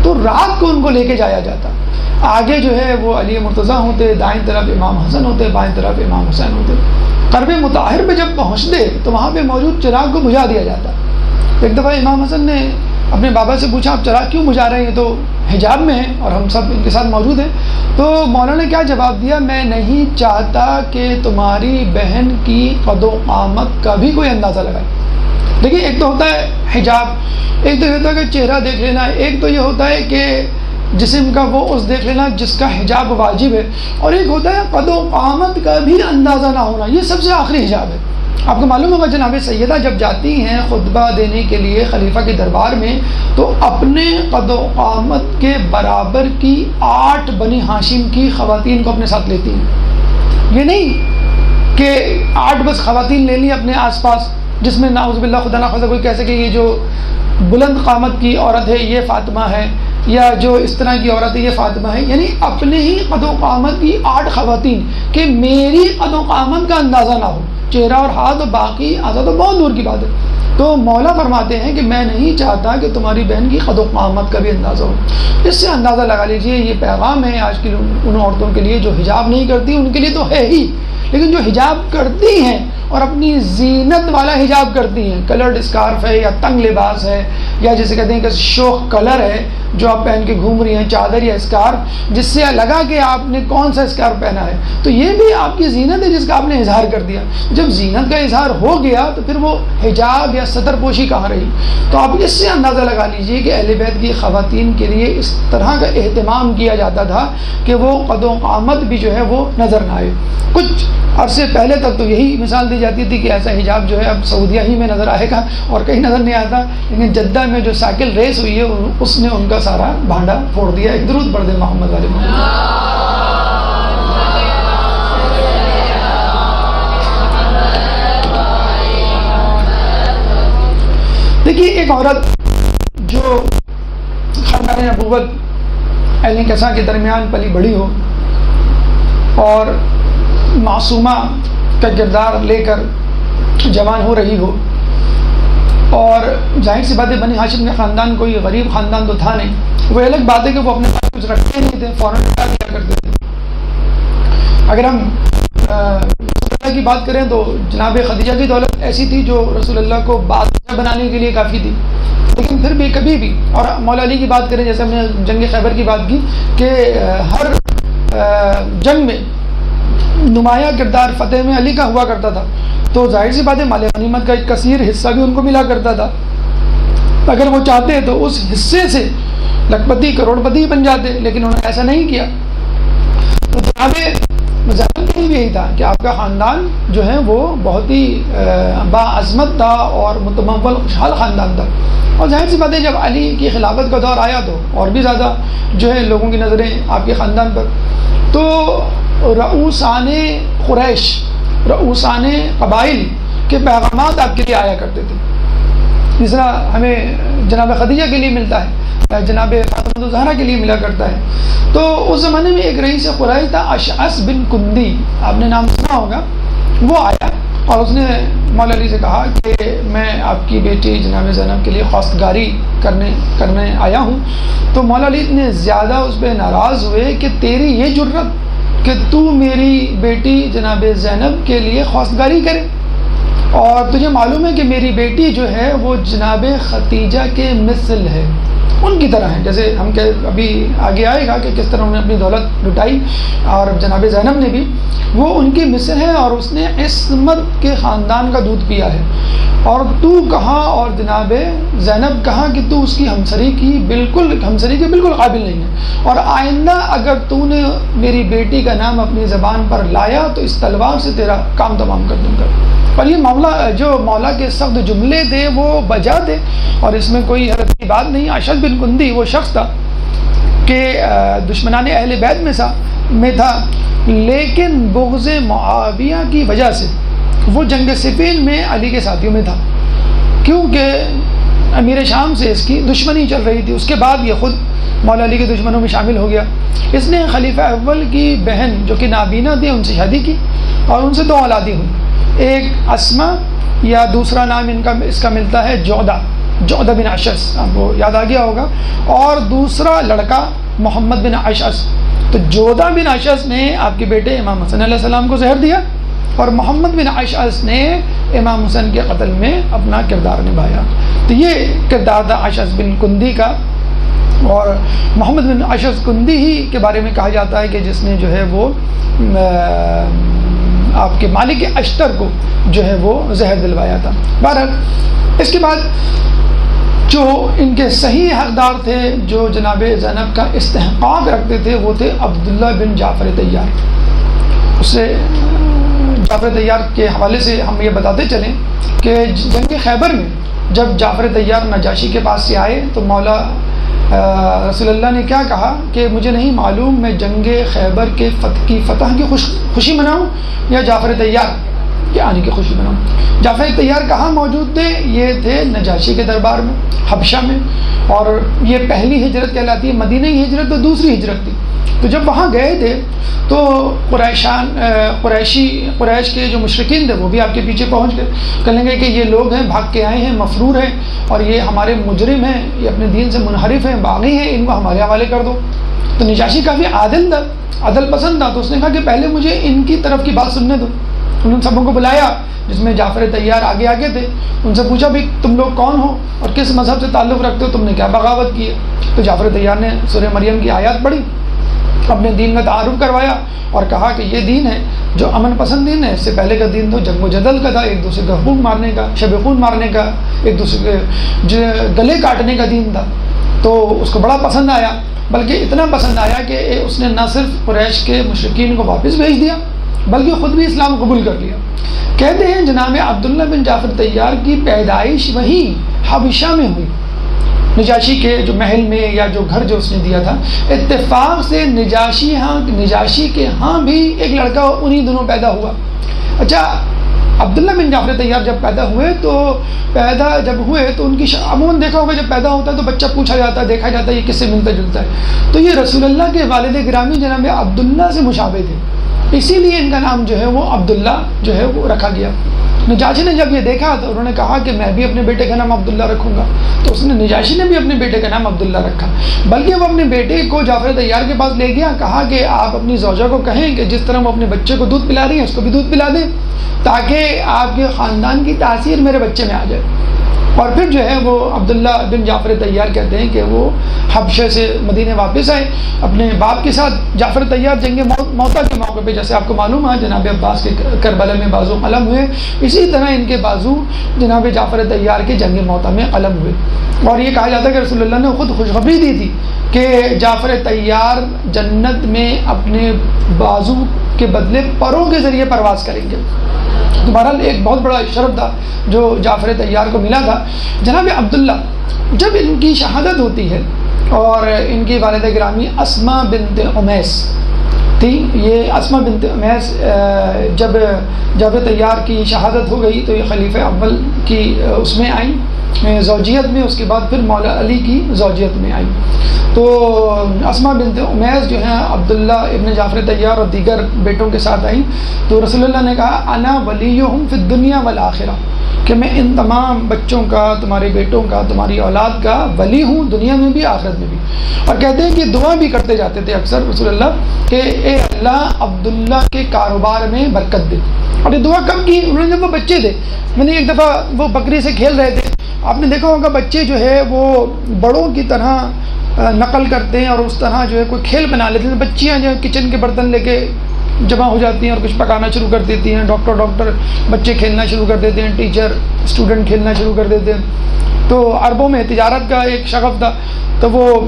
تو رات کو ان کو لے کے جایا جاتا، آگے جو ہے وہ علی مرتضیٰ ہوتے، دائیں طرف امام حسن ہوتے، بائیں طرف امام حسین ہوتے۔ قرب مطہر پہ جب پہنچتے تو وہاں پہ موجود چراغ کو بجھا دیا جاتا۔ ایک دفعہ امام حسن نے اپنے بابا سے پوچھا آپ چراغ کیوں بجھا رہے ہیں؟ تو حجاب میں ہیں اور ہم سب ان کے ساتھ موجود ہیں۔ تو مولانا نے کیا جواب دیا؟ میں نہیں چاہتا کہ تمہاری بہن کی قد و قامت کا بھی کوئی اندازہ لگائے۔ دیکھیے ایک تو ہوتا ہے حجاب، ایک تو یہ ہوتا ہے کہ چہرہ دیکھ لینا، ایک تو یہ ہوتا ہے کہ جسم کا وہ اس دیکھ لینا جس کا حجاب واجب ہے، اور ایک ہوتا ہے قد و قامت کا بھی اندازہ نہ ہونا، یہ سب سے آخری حجاب ہے۔ آپ کو معلوم ہوگا جناب سیدہ جب جاتی ہیں خطبہ دینے کے لیے خلیفہ کے دربار میں تو اپنے قد و قامت کے برابر کی 8 بنی ہاشم کی خواتین کو اپنے ساتھ لیتی ہیں. یہ نہیں کہ 8 بس خواتین لے لی اپنے آس پاس، جس میں نعوذ باللہ خدا نخواستہ کوئی کہہ سکے یہ جو بلند قامت کی عورت ہے یہ فاطمہ ہے، یا جو اس طرح کی عورت ہے یہ فاطمہ ہے. یعنی اپنے ہی قد و قامت کی 8 خواتین کہ میری قد و قامت کا اندازہ نہ ہو، چہرہ اور ہاتھ اور باقی اعضاء تو بہت دور کی بات ہے. تو مولا فرماتے ہیں کہ میں نہیں چاہتا کہ تمہاری بہن کی قد و قامت کا بھی اندازہ ہو. اس سے اندازہ لگا لیجئے یہ پیغام ہے آج کی ان عورتوں کے لیے جو حجاب نہیں کرتی، ان کے لیے تو ہے ہی، لیکن جو حجاب کرتی ہیں اور اپنی زینت والا حجاب کرتی ہیں، کلرڈ اسکارف ہے یا تنگ لباس ہے یا جسے کہتے ہیں کہ شوخ کلر ہے جو آپ پہن کے گھوم رہی ہیں، چادر یا اسکارف جس سے لگا کہ آپ نے کون سا اسکارف پہنا ہے، تو یہ بھی آپ کی زینت ہے جس کا آپ نے اظہار کر دیا. جب زینت کا اظہار ہو گیا تو پھر وہ حجاب یا ستر پوشی کہاں رہی. تو آپ اس سے اندازہ لگا لیجئے کہ اہل بیت کی خواتین کے لیے اس طرح کا اہتمام کیا جاتا تھا کہ وہ قد و قامت بھی جو ہے وہ نظر نہ آئے. کچھ عرصے پہلے تک تو یہی مثال دی جاتی تھی کہ ایسا حجاب جو ہے اب سعودیہ ہی میں نظر آئے گا اور کہیں نظر نہیں آتا، لیکن جدہ میں جو سائیکل ریس ہوئی ہے اس نے ان کا سارا بھانڈا پھوڑ دیا. ایک درود پڑھ دے محمد علیہ محمد. دیکھیے ایک عورت جو خاندان نبوت اہل کسا کے درمیان پلی بڑی ہو اور معصومہ کا کردار لے کر جوان ہو رہی ہو، اور ظاہر سی بات ہے بنی ہاشم کا خاندان کوئی غریب خاندان تو تھا نہیں، وہ الگ بات ہے کہ وہ اپنے پاس کچھ رکھتے نہیں تھے، فوراً نکال دیا کرتے تھے. اگر ہم رسول اللہ کی بات کریں تو جناب خدیجہ کی دولت ایسی تھی جو رسول اللہ کو بادشاہ بنانے کے لیے کافی تھی، لیکن پھر بھی کبھی بھی. اور مولا علی کی بات کریں، جیسے ہم نے جنگ خیبر کی بات کی کہ ہر جنگ میں نمایاں کردار فتح میں علی کا ہوا کرتا تھا، تو ظاہر سی بات ہے مال غنیمت کا ایک کثیر حصہ بھی ان کو ملا کرتا تھا. اگر وہ چاہتے تو اس حصے سے لکھپتی کروڑ پتی بن جاتے، لیکن انہوں نے ایسا نہیں کیا. تو جناب زینب کے لیے بھی یہی تھا کہ آپ کا خاندان جو ہے وہ بہت ہی باعظمت تھا اور متمول خوشحال خاندان تھا. اور ظاہر سی بات ہے جب علی کی خلافت کا دور آیا تو اور بھی زیادہ جو ہے لوگوں کی نظریں آپ کے خاندان پر. تو رؤوسان قریش، رؤوسان قبائل کے پیغامات آپ کے لیے آیا کرتے تھے، جس طرح ہمیں جناب خدیجہ کے لیے ملتا ہے، جناب فاطمہ الزہرا کے لیے ملا کرتا ہے. تو اس زمانے میں ایک رئیس قریش تھا اشعث بن کندی، آپ نے نام سنا ہوگا. وہ آیا اور اس نے مولا علی سے کہا کہ میں آپ کی بیٹی جناب زینب کے لیے خواستگاری کرنے آیا ہوں. تو مولا علی اتنے زیادہ اس پہ ناراض ہوئے کہ تیری یہ جرت کہ تو میری بیٹی جناب زینب کے لیے خواستگاری کرے، اور تجھے معلوم ہے کہ میری بیٹی جو ہے وہ جناب خدیجہ کے مثل ہے، ان کی طرح ہے. جیسے ہم کہ ابھی آگے آئے گا کہ کس طرح انہوں نے اپنی دولت لٹائی، اور جناب زینب نے بھی وہ ان کی مثل ہے اور اس نے عصمت کے خاندان کا دودھ پیا ہے. اور تو کہاں اور جناب زینب کہاں کہ تو اس کی ہمسری کے بالکل قابل نہیں ہے، اور آئندہ اگر تو نے میری بیٹی کا نام اپنی زبان پر لایا تو اس تلوار سے تیرا کام تمام کر دوں گا. اور یہ مولا کے سخت جملے تھے وہ بجا تھے، اور اس میں کوئی حرج کی بات نہیں. اشعث بن کندی وہ شخص تھا کہ دشمنان اہل بیت میں تھا، لیکن بغض معاویہ کی وجہ سے وہ جنگ صفین میں علی کے ساتھیوں میں تھا، کیونکہ امیر شام سے اس کی دشمنی چل رہی تھی. اس کے بعد یہ خود مولا علی کے دشمنوں میں شامل ہو گیا. اس نے خلیفہ اول کی بہن جو کہ نابینا تھی ان سے شادی کی، اور ان سے 2 اولادیں ہوئی. ایک اسما یا دوسرا نام اس کا ملتا ہے جودہ بن اشعث، آپ کو یاد آ گیا ہوگا، اور دوسرا لڑکا محمد بن اشعث. تو جودہ بن اشعث نے آپ کے بیٹے امام حسن علیہ السلام کو زہر دیا، اور محمد بن اشعث نے امام حسن کے قتل میں اپنا کردار نبھایا. تو یہ کردار تھا اشعث بن کندی کا. اور محمد بن اشعث کندی ہی کے بارے میں کہا جاتا ہے کہ جس نے جو ہے وہ آپ کے مالک اشتر کو جو ہے وہ زہر دلوایا تھا. بہرحال اس کے بعد جو ان کے صحیح حقدار تھے جو جناب زینب کا استحقاق رکھتے تھے وہ تھے عبداللہ بن جعفر طیار. اس سے جعفر طیار کے حوالے سے ہم یہ بتاتے چلیں کہ جنگ خیبر میں جب جعفر طیار نجاشی کے پاس سے آئے تو مولا رسول اللہ نے کیا کہا کہ مجھے نہیں معلوم میں جنگ خیبر کے فتح کی خوشی مناؤں یا جعفر طیار کے آنے کی خوشی مناؤں۔ جعفر طیار کہاں موجود تھے؟ یہ تھے نجاشی کے دربار میں، حبشہ میں، اور یہ پہلی ہجرت کہلاتی ہے، مدینہ کی ہجرت تو دوسری ہجرت تھی۔ تو جب وہاں گئے تھے تو قریش کے جو مشرکین تھے وہ بھی آپ کے پیچھے پہنچ گئے، کہنے لگے کہ یہ لوگ ہیں، بھاگ کے آئے ہیں، مفرور ہیں، اور یہ ہمارے مجرم ہیں، یہ اپنے دین سے منحرف ہیں، باغی ہیں، ان کو ہمارے حوالے کر دو۔ تو نجاشی کافی عادل تھا، عدل پسند تھا، تو اس نے کہا کہ پہلے مجھے ان کی طرف کی بات سننے دو۔ انہوں نے سبوں کو بلایا جس میں جعفر طیار آگے تھے، ان سے پوچھا بھی تم لوگ کون ہو اور کس مذہب سے تعلق رکھتے ہو، تم نے کیا بغاوت کی ہے؟ تو جعفر طیار نے سورہ مریم کی آیات پڑھی، اپنے دین کا تعارف کروایا اور کہا کہ یہ دین ہے جو امن پسند دین ہے، اس سے پہلے کا دین تو جنگ و جدل کا تھا، ایک دوسرے کا خون مارنے کا، شب خون مارنے کا، ایک دوسرے کے گلے کاٹنے کا دین تھا۔ تو اس کو بڑا پسند آیا، بلکہ اتنا پسند آیا کہ اس نے نہ صرف قریش کے مشرکین کو واپس بھیج دیا بلکہ خود بھی اسلام قبول کر لیا۔ کہتے ہیں جناب عبداللہ بن جعفر طیار کی پیدائش وہی حبشہ میں ہوئی، نجاشی کے جو محل میں یا جو گھر جو اس نے دیا تھا۔ اتفاق سے نجاشی کے ہاں بھی ایک لڑکا انہی دنوں پیدا ہوا۔ اچھا، عبداللہ بن جعفر طیار جب پیدا ہوئے تو ان کی عموماً دیکھا ہوگا جب پیدا ہوتا ہے تو بچہ پوچھا جاتا ہے، دیکھا جاتا ہے یہ کس سے ملتا جلتا ہے، تو یہ رسول اللہ کے والد گرامی جناب عبداللہ سے مشابہ تھے، اسی لیے ان کا نام جو ہے وہ عبداللہ جو ہے وہ رکھا گیا۔ نجاشی نے جب یہ دیکھا تو انہوں نے کہا کہ میں بھی اپنے بیٹے کا نام عبداللہ رکھوں گا، تو اس نے نجاشی نے بھی اپنے بیٹے کا نام عبداللہ رکھا، بلکہ وہ اپنے بیٹے کو جعفر طیار کے پاس لے گیا، کہا کہ آپ اپنی زوجہ کو کہیں کہ جس طرح وہ اپنے بچے کو دودھ پلا رہی ہیں اس کو بھی دودھ پلا دیں، تاکہ آپ کے خاندان کی تاثیر میرے بچے میں آ جائے۔ اور پھر جو ہے وہ عبداللہ بن جعفر طیار کہتے ہیں کہ وہ حبشہ سے مدینے واپس آئے اپنے باپ کے ساتھ۔ جعفر طیار جنگ موتا کے موقع پہ جیسے آپ کو معلوم ہے جناب عباس کے کربلا میں بازو قلم ہوئے، اسی طرح ان کے بازو جناب جعفر طیار کے جنگ موتا میں قلم ہوئے، اور یہ کہا جاتا ہے کہ رسول اللہ نے خود خوشخبری دی تھی کہ جعفر طیار جنت میں اپنے بازو کے بدلے پروں کے ذریعے پرواز کریں گے۔ تو بہرحال ایک بہت بڑا شرف تھا جو جعفر طیار کو ملا تھا۔ جناب عبداللہ جب ان کی شہادت ہوتی ہے اور ان کی والدہ گرامی اسماء بنت امیس تھی، یہ اسماء بنت امیس جب جعفر طیار کی شہادت ہو گئی تو یہ خلیفہ اول کی اس میں آئیں زوجیت میں، اس کے بعد پھر مولا علی کی زوجیت میں آئیں۔ تو اسماء بنت امیس جو ہیں عبداللہ ابن جعفر طیار اور دیگر بیٹوں کے ساتھ آئیں، تو رسول اللہ نے کہا انا ولیہم فی الدنیا والآخرہ، کہ میں ان تمام بچوں کا، تمہارے بیٹوں کا، تمہاری اولاد کا ولی ہوں، دنیا میں بھی آخرت میں بھی۔ اور کہتے ہیں کہ دعا بھی کرتے جاتے تھے اکثر رسول اللہ کہ اے اللہ عبداللہ کے کاروبار میں برکت دے۔ اور یہ دعا کب کی؟ انہوں نے جب وہ بچے تھے، میں نے ایک دفعہ وہ بکری سے کھیل رہے تھے، آپ نے دیکھا ہوگا بچے جو ہے وہ بڑوں کی طرح نقل کرتے ہیں اور اس طرح جو ہے کوئی کھیل بنا لیتے ہیں۔ بچیاں جو کچن کے برتن لے کے جمع ہو جاتی ہیں اور کچھ پکانا شروع کر دیتی ہیں، ڈاکٹر بچے کھیلنا شروع کر دیتے ہیں، ٹیچر اسٹوڈنٹ کھیلنا شروع کر دیتے ہیں۔ تو عربوں میں تجارت کا ایک شغف تھا، تو وہ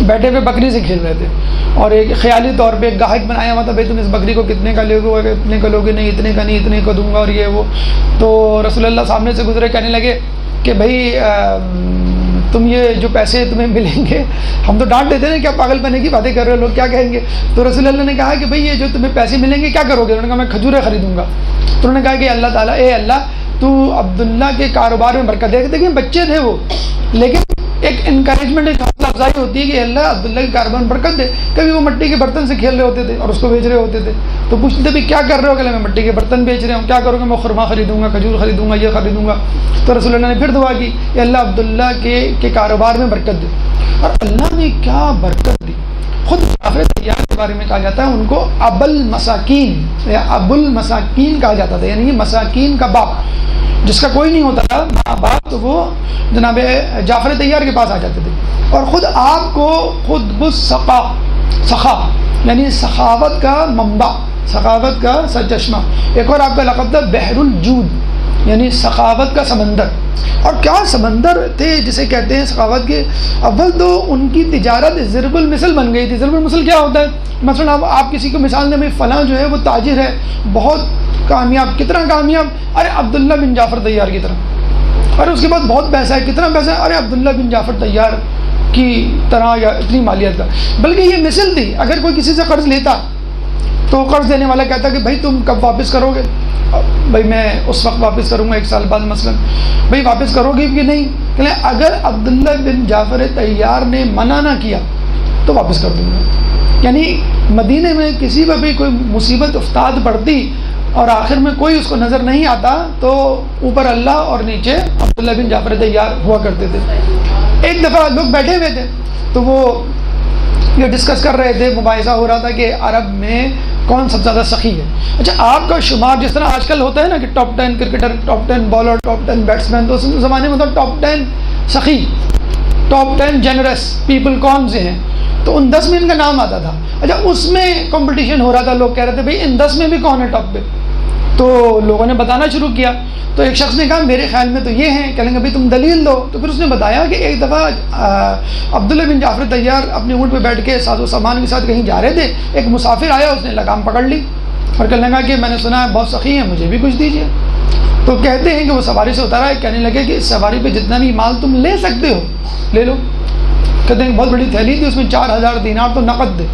بیٹھے ہوئے بکری سے کھیل رہے تھے اور ایک خیالی طور پہ ایک گاہک بنایا ہوا تھا، بھائی تم اس بکری کو کتنے کا لے گے، اتنے کا لوگے، نہیں اتنے کا نہیں، اتنے کو دوں گا اور یہ وہ۔ تو رسول اللہ سامنے سے گزرے، کہنے لگے کہ بھائی تم یہ جو پیسے تمہیں ملیں گے، ہم تو ڈانٹ دیتے ہیں کیا پاگل بنے کی باتیں کر رہے ہو، لوگ کیا کہیں گے۔ تو رسول اللہ نے کہا کہ بھئی یہ جو تمہیں پیسے ملیں گے کیا کرو گے؟ انہوں نے کہا میں کھجوریں خریدوں گا۔ تو انہوں نے کہا کہ اللہ تعالیٰ، اے اللہ تو عبداللہ کے کاروبار میں برکت دے۔ دیکھیں بچے تھے وہ، لیکن ایک انکریجمنٹ، ایک حوصلہ افزائی ہوتی ہے کہ اللہ عبداللہ کے کاروبار میں برکت دے۔ کبھی وہ مٹی کے برتن سے کھیل رہے ہوتے تھے اور اس کو بیچ رہے ہوتے تھے، تو پوچھتے تھے بھی کیا کر رہے ہو؟ کہ میں مٹی کے برتن بیچ رہے ہوں۔ کیا کرو گے؟ میں خرما خریدوں گا، کھجور خریدوں گا، یہ خریدوں گا۔ تو رسول اللہ نے پھر دعا کی کہ اللہ عبداللہ کے کاروبار میں برکت دے، اور اللہ نے کیا برکت دی۔ خود جعفر طیار کے بارے میں کہا جاتا ہے ان کو ابو المساکین یا ابو المساکین کہا جاتا تھا، یعنی مساکین کا باپ، جس کا کوئی نہیں ہوتا تھا ماں باپ، تو وہ جناب جعفر طیار کے پاس آ جاتے تھے۔ اور خود آپ کو خود سخا یعنی سخاوت کا منبع، سخاوت کا سرچشمہ، ایک اور آپ کا لقب تھا بحر الجود یعنی سخاوت کا سمندر۔ اور کیا سمندر تھے جسے کہتے ہیں سخاوت کے۔ اول تو ان کی تجارت ضرب المثل بن گئی تھی۔ ضرب المثل کیا ہوتا ہے؟ مثلا آپ کسی کو مثال دیں، بھائی فلاں جو ہے وہ تاجر ہے، بہت کامیاب، کتنا کامیاب، ارے عبداللہ بن جعفر طیار کی طرح، ارے اس کے پاس بہت پیسہ ہے، کتنا پیسہ ہے، ارے عبداللہ بن جعفر طیار کی طرح، یا اتنی مالیت کا. بلکہ یہ مثل تھی، اگر کوئی کسی سے قرض لیتا تو قرض دینے والا کہتا کہ بھائی تم کب واپس کرو گے؟ بھائی میں اس وقت واپس کروں گا 1 سال بعد مثلا. بھائی واپس کرو گے کہ نہیں؟ کہ اگر عبداللہ بن جعفر طیار نے منع نہ کیا تو واپس کر دوں گا. یعنی مدینے میں کسی پر بھی کوئی مصیبت افتاد پڑتی اور آخر میں کوئی اس کو نظر نہیں آتا تو اوپر اللہ اور نیچے عبداللہ بن جعفر طیار ہوا کرتے تھے. ایک دفعہ لوگ بیٹھے ہوئے تھے تو وہ یہ ڈسکس کر رہے تھے، مباحثہ ہو رہا تھا کہ عرب میں کون سب سے زیادہ سخی ہے. اچھا آپ کا شمار جس طرح آج کل ہوتا ہے نا کہ top 10 cricketer, top 10 bowler, top 10 batsman, تو اس زمانے میں تو ٹاپ 10 سخی، ٹاپ 10 جنرس پیپل کون سے ہیں، تو ان 10 میں ان کا نام آتا تھا. اچھا اس میں کمپٹیشن ہو رہا تھا، لوگ کہہ رہے تھے بھائی ان 10 میں بھی کون ہے ٹاپ پہ. تو لوگوں نے بتانا شروع کیا. تو ایک شخص نے کہا میرے خیال میں تو یہ ہیں. کہیں گے بھائی تم دلیل دو. تو پھر اس نے بتایا کہ ایک دفعہ عبداللہ بن جعفر طیار اپنے اونٹ پہ بیٹھ کے ساز و سامان کے ساتھ کہیں جا رہے تھے، ایک مسافر آیا، اس نے لگام پکڑ لی اور کہنے لگا کہ میں نے سنا ہے بہت سخی ہیں، مجھے بھی کچھ دیجیے. تو کہتے ہیں کہ وہ سواری سے اترا ہے، کہنے لگے کہ اس سواری پہ جتنا بھی مال تم لے سکتے ہو لے لو. کہتے ہیں بہت بڑی تھیلی تھی، اس میں 4000 دینار تو نقد تھے،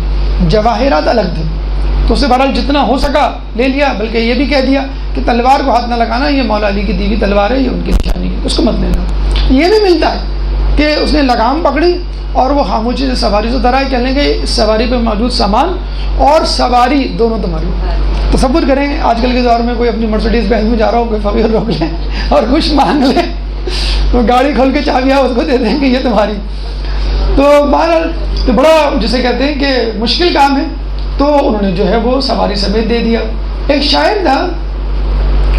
جواہرات الگ تھے. تو اسے بہرحال جتنا ہو سکا لے لیا، بلکہ یہ بھی کہہ دیا کہ تلوار کو ہاتھ نہ لگانا، یہ مولا علی کی دی ہوئی تلوار ہے، یہ ان کی نشانی ہے، اس کو مت لینا. یہ بھی ملتا ہے کہ اس نے لگام پکڑی اور وہ خاموشی سے سواری سے اترا ہے، کہنے کہ اس سواری پہ موجود سامان اور سواری دونوں تمہاری. تصور کریں آج کل کے دور میں کوئی اپنی مرسڈیز بینز میں جا رہا ہو، کوئی فقیر روک لے اور کچھ مانگ لے تو گاڑی کھول کے چابیاں اس کو دے دیں کہ یہ تمہاری. تو بہرحال تو بڑا جسے کہتے ہیں کہ مشکل کام ہے. تو انہوں نے جو ہے وہ سواری سمیت دے دیا. ایک شاعر تھا،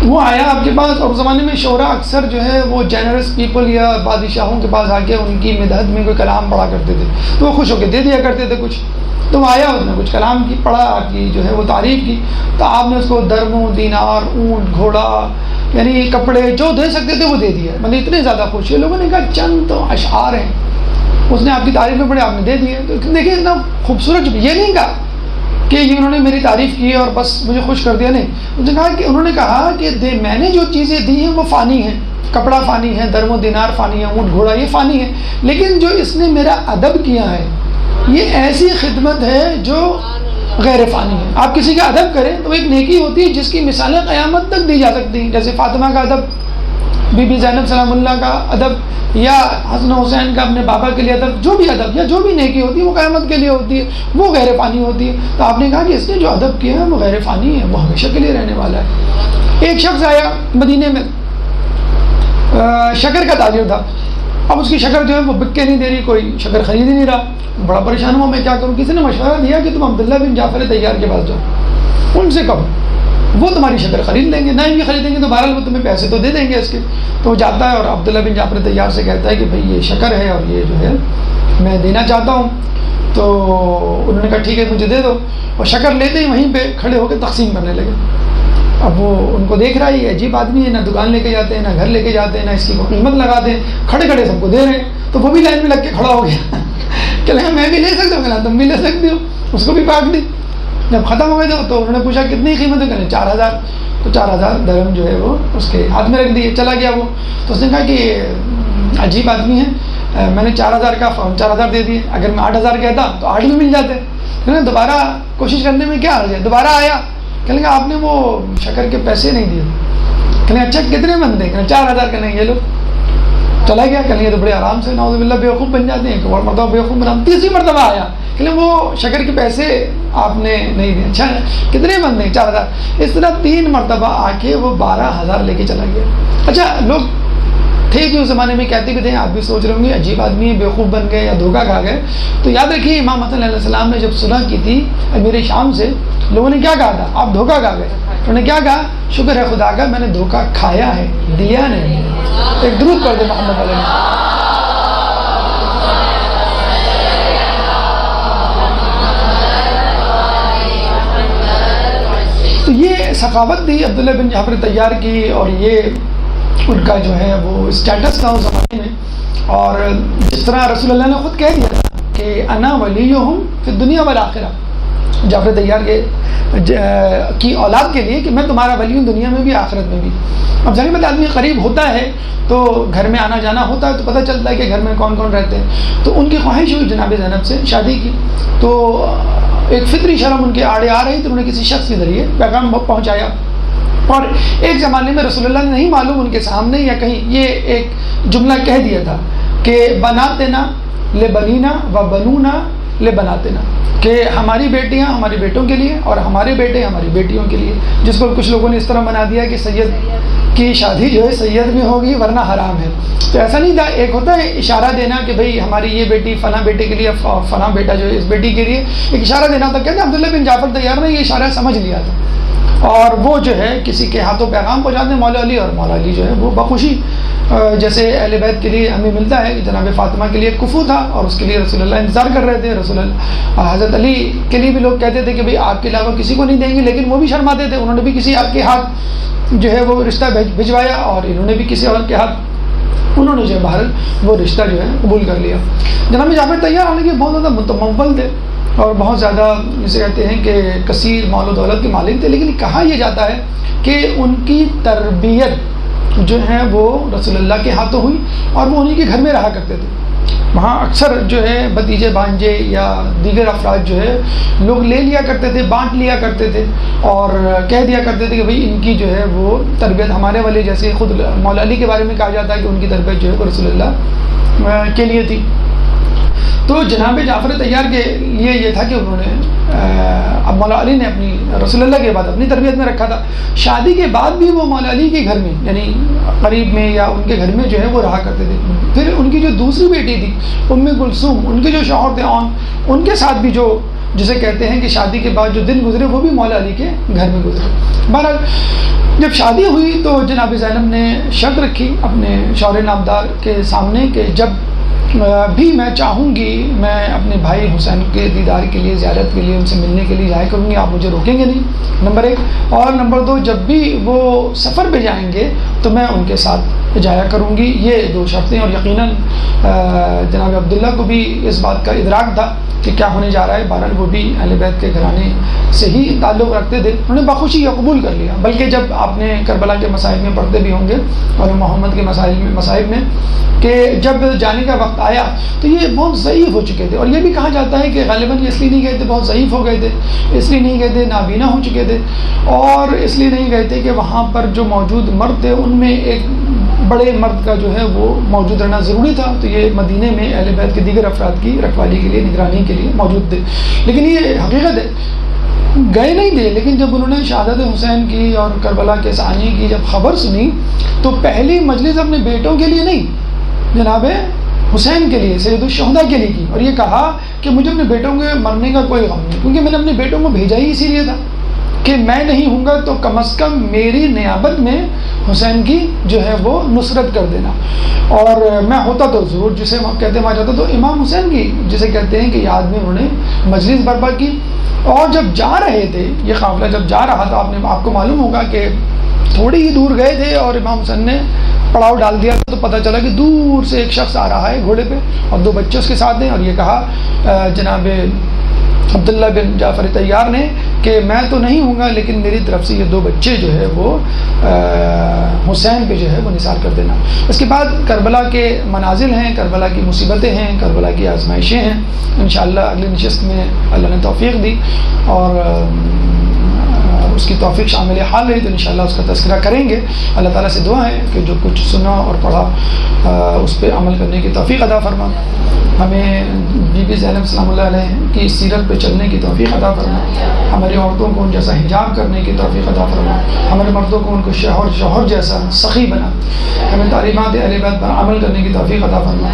وہ آیا آپ کے پاس، اور اس زمانے میں شعراء اکثر جو ہے وہ جینرس پیپل یا بادشاہوں کے پاس آ کے ان کی مدحت میں کوئی کلام پڑھا کرتے تھے، تو وہ خوش ہو کے دے دیا کرتے تھے کچھ. تو وہ آیا، اس نے کچھ کلام کی پڑھا، کی جو ہے وہ تعریف کی. تو آپ نے اس کو درم و دینار، اونٹ، گھوڑا، یعنی کپڑے جو دے سکتے تھے وہ دے دیا. مطلب اتنے زیادہ خوش ہوئے. لوگوں نے کہا چند تو اشعار ہیں، اس نے آپ کی تعریف میں پڑھے، آپ نے دے دیے. تو دیکھیے اتنا خوبصورت، یہ نہیں کہا کہ یہ انہوں نے میری تعریف کی اور بس مجھے خوش کر دیا، نہیں. انہوں نے کہا کہ میں نے جو چیزیں دی ہیں وہ فانی ہیں، کپڑا فانی ہے، درم و دینار فانی ہے، اونٹ گھوڑا یہ فانی ہے، لیکن جو اس نے میرا ادب کیا ہے یہ ایسی خدمت ہے جو غیر فانی ہے. آپ کسی کا ادب کریں تو ایک نیکی ہوتی ہے جس کی مثالیں قیامت تک دی جا سکتی ہیں، جیسے فاطمہ کا ادب، بی بی زینب سلام اللہ کا ادب، یا حسن حسین کا اپنے بابا کے لیے ادب، جو بھی ادب یا جو بھی نیکی ہوتی ہے وہ قیامت کے لیے ہوتی ہے، وہ غیر فانی ہوتی ہے. تو آپ نے کہا کہ اس نے جو ادب کیا ہے وہ غیر فانی ہے، وہ ہمیشہ کے لیے رہنے والا ہے. ایک شخص آیا مدینے میں، شکر کا تاجر تھا. اب اس کی شکر جو ہے وہ بک کے نہیں دے رہی، کوئی شکر خرید ہی نہیں رہا. بڑا پریشان ہوا میں کیا کروں. کسی نے مشورہ دیا کہ تم عبداللہ بن جعفر طیار کے پاس جاؤ، ان سے کہو وہ تمہاری شکر خرید لیں گے، نہیں بھی خریدیں گے تو بہرحال وہ تمہیں پیسے تو دے دیں گے اس کے. تو وہ جاتا ہے اور عبداللہ بن جعفر طیار سے کہتا ہے کہ بھائی یہ شکر ہے اور یہ جو ہے میں دینا چاہتا ہوں. تو انہوں نے کہا ٹھیک ہے مجھے دے دو. اور شکر لیتے ہی وہیں پہ کھڑے ہو کے تقسیم کرنے لگے. اب وہ ان کو دیکھ رہا ہے، یہ عجیب آدمی ہے، نہ دکان لے کے جاتے ہیں، نہ گھر لے کے جاتے ہیں، نہ اس کی کوئی قیمت لگاتے ہیں، کھڑے کھڑے سب کو دے رہے ہیں. تو وہ بھی لائن میں لگ کے کھڑا ہو گیا کہ میں بھی لے سکتا ہوں، تم بھی لے سکتے ہو. اس کو بھی کاٹ دی. جب ختم ہو گئے تو انہوں نے پوچھا کتنی قیمت ہے، کہنے 4000. تو 4000 درہم جو ہے وہ اس کے ہاتھ میں رکھ دیے. چلا گیا وہ. تو اس نے کہا کہ عجیب آدمی ہے، میں نے 4000 کا 4000 دے دیے، اگر میں 8000 کہتا تو 8 بھی مل جاتے. دوبارہ کوشش کرنے میں کیا حرج ہے. دوبارہ آیا، کہنے لگا آپ نے وہ شکر کے پیسے نہیں دیے. کہنے اچھا کتنے بندے، کہنے 4000. کہنے یہ لو. چلا گیا. کہنے تو بڑے آرام سے نعوذ باللہ بیوقوف بن جاتے ہیں. ایک اور مرتبہ بیوقوف بنا. تیسری مرتبہ آیا، کہ وہ شکر کے پیسے آپ نے نہیں دیے. اچھا کتنے بندے، 4000. اس طرح 3 مرتبہ آ کے وہ 12000 لے کے چلا گیا. اچھا لوگ تھے کہ اس زمانے میں کہتے بھی تھے، آپ بھی سوچ رہے ہوں گے عجیب آدمی ہے، بیوقوف بن گئے یا دھوکہ کھا گئے. تو یاد رکھیے امام حسن علیہ السلام نے جب صلح کی تھی امیر شام سے، لوگوں نے کیا کہا تھا، آپ دھوکہ کھا گئے. انہوں نے کیا کہا، شکر ہے خدا کا میں نے دھوکہ کھایا ہے، دیا نہیں. ایک درود پڑھ دے محمد علیہ. تو یہ سخاوت تھی عبداللہ بن جعفر طیار کی، اور یہ ان کا جو ہے وہ اسٹیٹس تھا اس زمانے میں. اور جس طرح رسول اللہ نے خود کہہ دیا تھا کہ انا ولیہم فی الدنیا والآخرہ، جعفر طیار کی اولاد کے لیے کہ میں تمہارا ولی ہوں دنیا میں بھی آخرت میں بھی. اب ظاہر بات آدمی قریب ہوتا ہے تو گھر میں آنا جانا ہوتا ہے تو پتہ چلتا ہے کہ گھر میں کون کون رہتے ہیں. تو ان کی خواہش ہوئی جناب زینب سے شادی کی. تو ایک فطری شرم ان کے آڑے آ رہی تو انہوں نے کسی شخص کے ذریعے پیغام پہنچایا. اور ایک زمانے میں رسول اللہ نے نہیں معلوم ان کے سامنے یا کہیں یہ ایک جملہ کہہ دیا تھا کہ بناتنا لبنینا و بنونا لبناتنا، کہ ہماری بیٹیاں ہمارے بیٹوں کے لیے اور ہمارے بیٹے ہماری بیٹیوں کے لیے، جس کو کچھ لوگوں نے اس طرح بنا دیا کہ سید کی شادی جو ہے سید میں ہوگی ورنہ حرام ہے. تو ایسا نہیں تھا. ایک ہوتا ہے اشارہ دینا کہ بھئی ہماری یہ بیٹی فلاں بیٹے کے لیے اور فلاں بیٹا جو ہے اس بیٹی کے لیے ایک اشارہ دینا ہوتا. کہتے ہیں عبداللہ بن جعفر طیار نے یہ اشارہ سمجھ لیا تھا اور وہ جو ہے کسی کے ہاتھوں پیغام پہنچاتے مولا علی، اور مولا علی جو ہے وہ بخوشی جیسے اہل بیت کے لیے ہمیں ملتا ہے کہ جناب فاطمہ کے لیے کفو تھا اور اس کے لیے رسول اللہ انتظار کر رہے تھے. رسول اللہ حضرت علی کے لیے بھی لوگ کہتے تھے کہ بھئی آپ کے علاوہ کسی کو نہیں دیں گے، لیکن وہ بھی شرماتے تھے. انہوں نے بھی کسی آپ کے ہاتھ جو ہے وہ رشتہ بھجوایا اور انہوں نے بھی کسی اور کے ہاتھ انہوں نے جو ہے باہر وہ رشتہ جو ہے قبول کر لیا. جناب جعفر طیار حالانکہ بہت زیادہ متمول تھے اور بہت زیادہ جسے کہتے ہیں کہ کثیر مال و دولت کے مالک تھے، لیکن کہا یہ جاتا ہے کہ ان کی تربیت جو ہے وہ رسول اللہ کے ہاتھوں ہوئی اور وہ انہی کے گھر میں رہا کرتے تھے. وہاں اکثر جو ہے بھتیجے بھانجے یا دیگر افراد جو ہے لوگ لے لیا کرتے تھے، بانٹ لیا کرتے تھے اور کہہ دیا کرتے تھے کہ بھئی ان کی جو ہے وہ تربیت ہمارے والے، جیسے خود مولا علی کے بارے میں کہا جاتا ہے کہ ان کی تربیت جو ہے وہ رسول اللہ کے لیے تھی. تو جناب جعفر طیار کے لیے یہ تھا کہ انہوں نے اب مولا علی نے اپنی رسول اللہ کے بعد اپنی تربیت میں رکھا تھا. شادی کے بعد بھی وہ مولا علی کے گھر میں یعنی قریب میں یا ان کے گھر میں جو ہے وہ رہا کرتے تھے. پھر ان کی جو دوسری بیٹی تھی ام کلثوم، ان کے جو شوہر تھے ان کے ساتھ بھی جو جسے کہتے ہیں کہ شادی کے بعد جو دن گزرے وہ بھی مولا علی کے گھر میں گزرے. بہرحال جب شادی ہوئی تو جناب زینب نے شرط رکھی اپنے شوہر نامدار کے سامنے کہ جب بھی میں چاہوں گی میں اپنے بھائی حسین کے دیدار کے لیے، زیارت کے لیے، ان سے ملنے کے لیے جایا کروں گی، آپ مجھے روکیں گے نہیں، نمبر 1. اور نمبر 2 جب بھی وہ سفر پہ جائیں گے تو میں ان کے ساتھ جایا کروں گی. یہ 2 شرطیں. اور یقیناً جناب عبداللہ کو بھی اس بات کا ادراک تھا کہ کیا ہونے جا رہا ہے. بہرحال وہ بھی اہل بیت کے گھرانے سے ہی تعلق رکھتے تھے. انہوں نے بخوشی یہ قبول کر لیا. بلکہ جب آپ نے کربلا کے مسائل میں پڑھتے بھی ہوں گے اور محمد کے مسائل میں کہ جب جانے کا وقت آیا تو یہ بہت ضعیف ہو چکے تھے. اور یہ بھی کہا جاتا ہے کہ غالباً یہ اس لیے نہیں گئے تھے بہت ضعیف ہو گئے تھے، اس لیے نہیں گئے تھے نابینا ہو چکے تھے، اور اس لیے نہیں گئے تھے کہ وہاں پر جو موجود مرد تھے ان میں ایک بڑے مرد کا جو ہے وہ موجود رہنا ضروری تھا. تو یہ مدینے میں اہل بیت کے دیگر افراد کی رکھوالی کے لیے، نگرانی کے لیے موجود تھے. لیکن یہ حقیقت ہے گئے نہیں تھے. لیکن جب انہوں نے شہادت حسین کی اور کربلا کے سانی کی جب خبر سنی تو پہلی مجلس اپنے بیٹوں کے لیے نہیں، جناب حسین کے لیے، سید الشہداء کے لیے کی. اور یہ کہا کہ مجھے اپنے بیٹوں کے مرنے کا کوئی غم نہیں، کیونکہ میں نے اپنے بیٹوں کو بھیجا ہی اسی لیے تھا کہ میں نہیں ہوں گا تو کم از کم میری نیابت میں حسین کی جو ہے وہ نصرت کر دینا. اور میں ہوتا تو ضرور جسے ہم کہتے ہیں وہاں جاتا تو امام حسین کی جسے کہتے ہیں کہ یاد میں انہوں نے مجلس برپا کی. اور جب جا رہے تھے یہ قافلہ جب جا رہا تھا آپ کو معلوم ہوگا کہ تھوڑی ہی دور گئے تھے اور امام حسین نے پڑاؤ ڈال دیا تو پتہ چلا کہ دور سے ایک شخص آ رہا ہے گھوڑے پہ اور 2 بچے اس کے ساتھ ہیں. اور یہ کہا جناب عبداللہ بن جعفر طیار نے کہ میں تو نہیں ہوں گا لیکن میری طرف سے یہ 2 بچے جو ہے وہ حسین پہ جو ہے وہ نثار کر دینا. اس کے بعد کربلا کے منازل ہیں، کربلا کی مصیبتیں ہیں، کربلا کی آزمائشیں ہیں. انشاءاللہ اگلی نشست میں اللہ نے توفیق دی اور اس کی توفیق شامل حال رہی تو انشاءاللہ اس کا تذکرہ کریں گے. اللہ تعالیٰ سے دعا ہے کہ جو کچھ سنا اور پڑھا اس پہ عمل کرنے کی توفیق عطا فرما. ہمیں بی بی زینب سلام اللہ علیہ کی سیرت پہ چلنے کی توفیق عطا فرما. ہماری عورتوں کو ان جیسا حجاب کرنے کی توفیق عطا فرما. ہمارے مردوں کو ان کو شوہر جیسا سخی بنا. ہمیں تعلیمات اہل بیت پر عمل کرنے کی توفیق عطا فرما.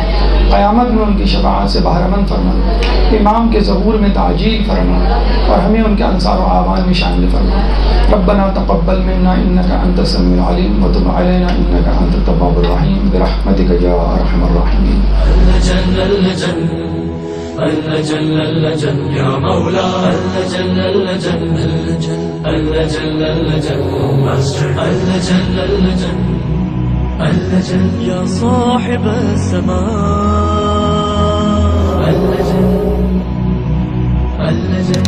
قیامت میں ان کی شفاعت سے بہرہ مند فرما. امام کے ظہور میں تعجیل فرما اور ہمیں ان کے انصار و اعوان میں شامل فرما. ربنا تقبل منا انك انت السميع العليم وتب علينا انك انت التواب الرحيم برحمتك يا ارحم الراحمين. اللجن اللجن يا مولا اللجن اللجن اللجن اللجن اللجن اللجن اللجن يا صاحب السماء اللجن اللجن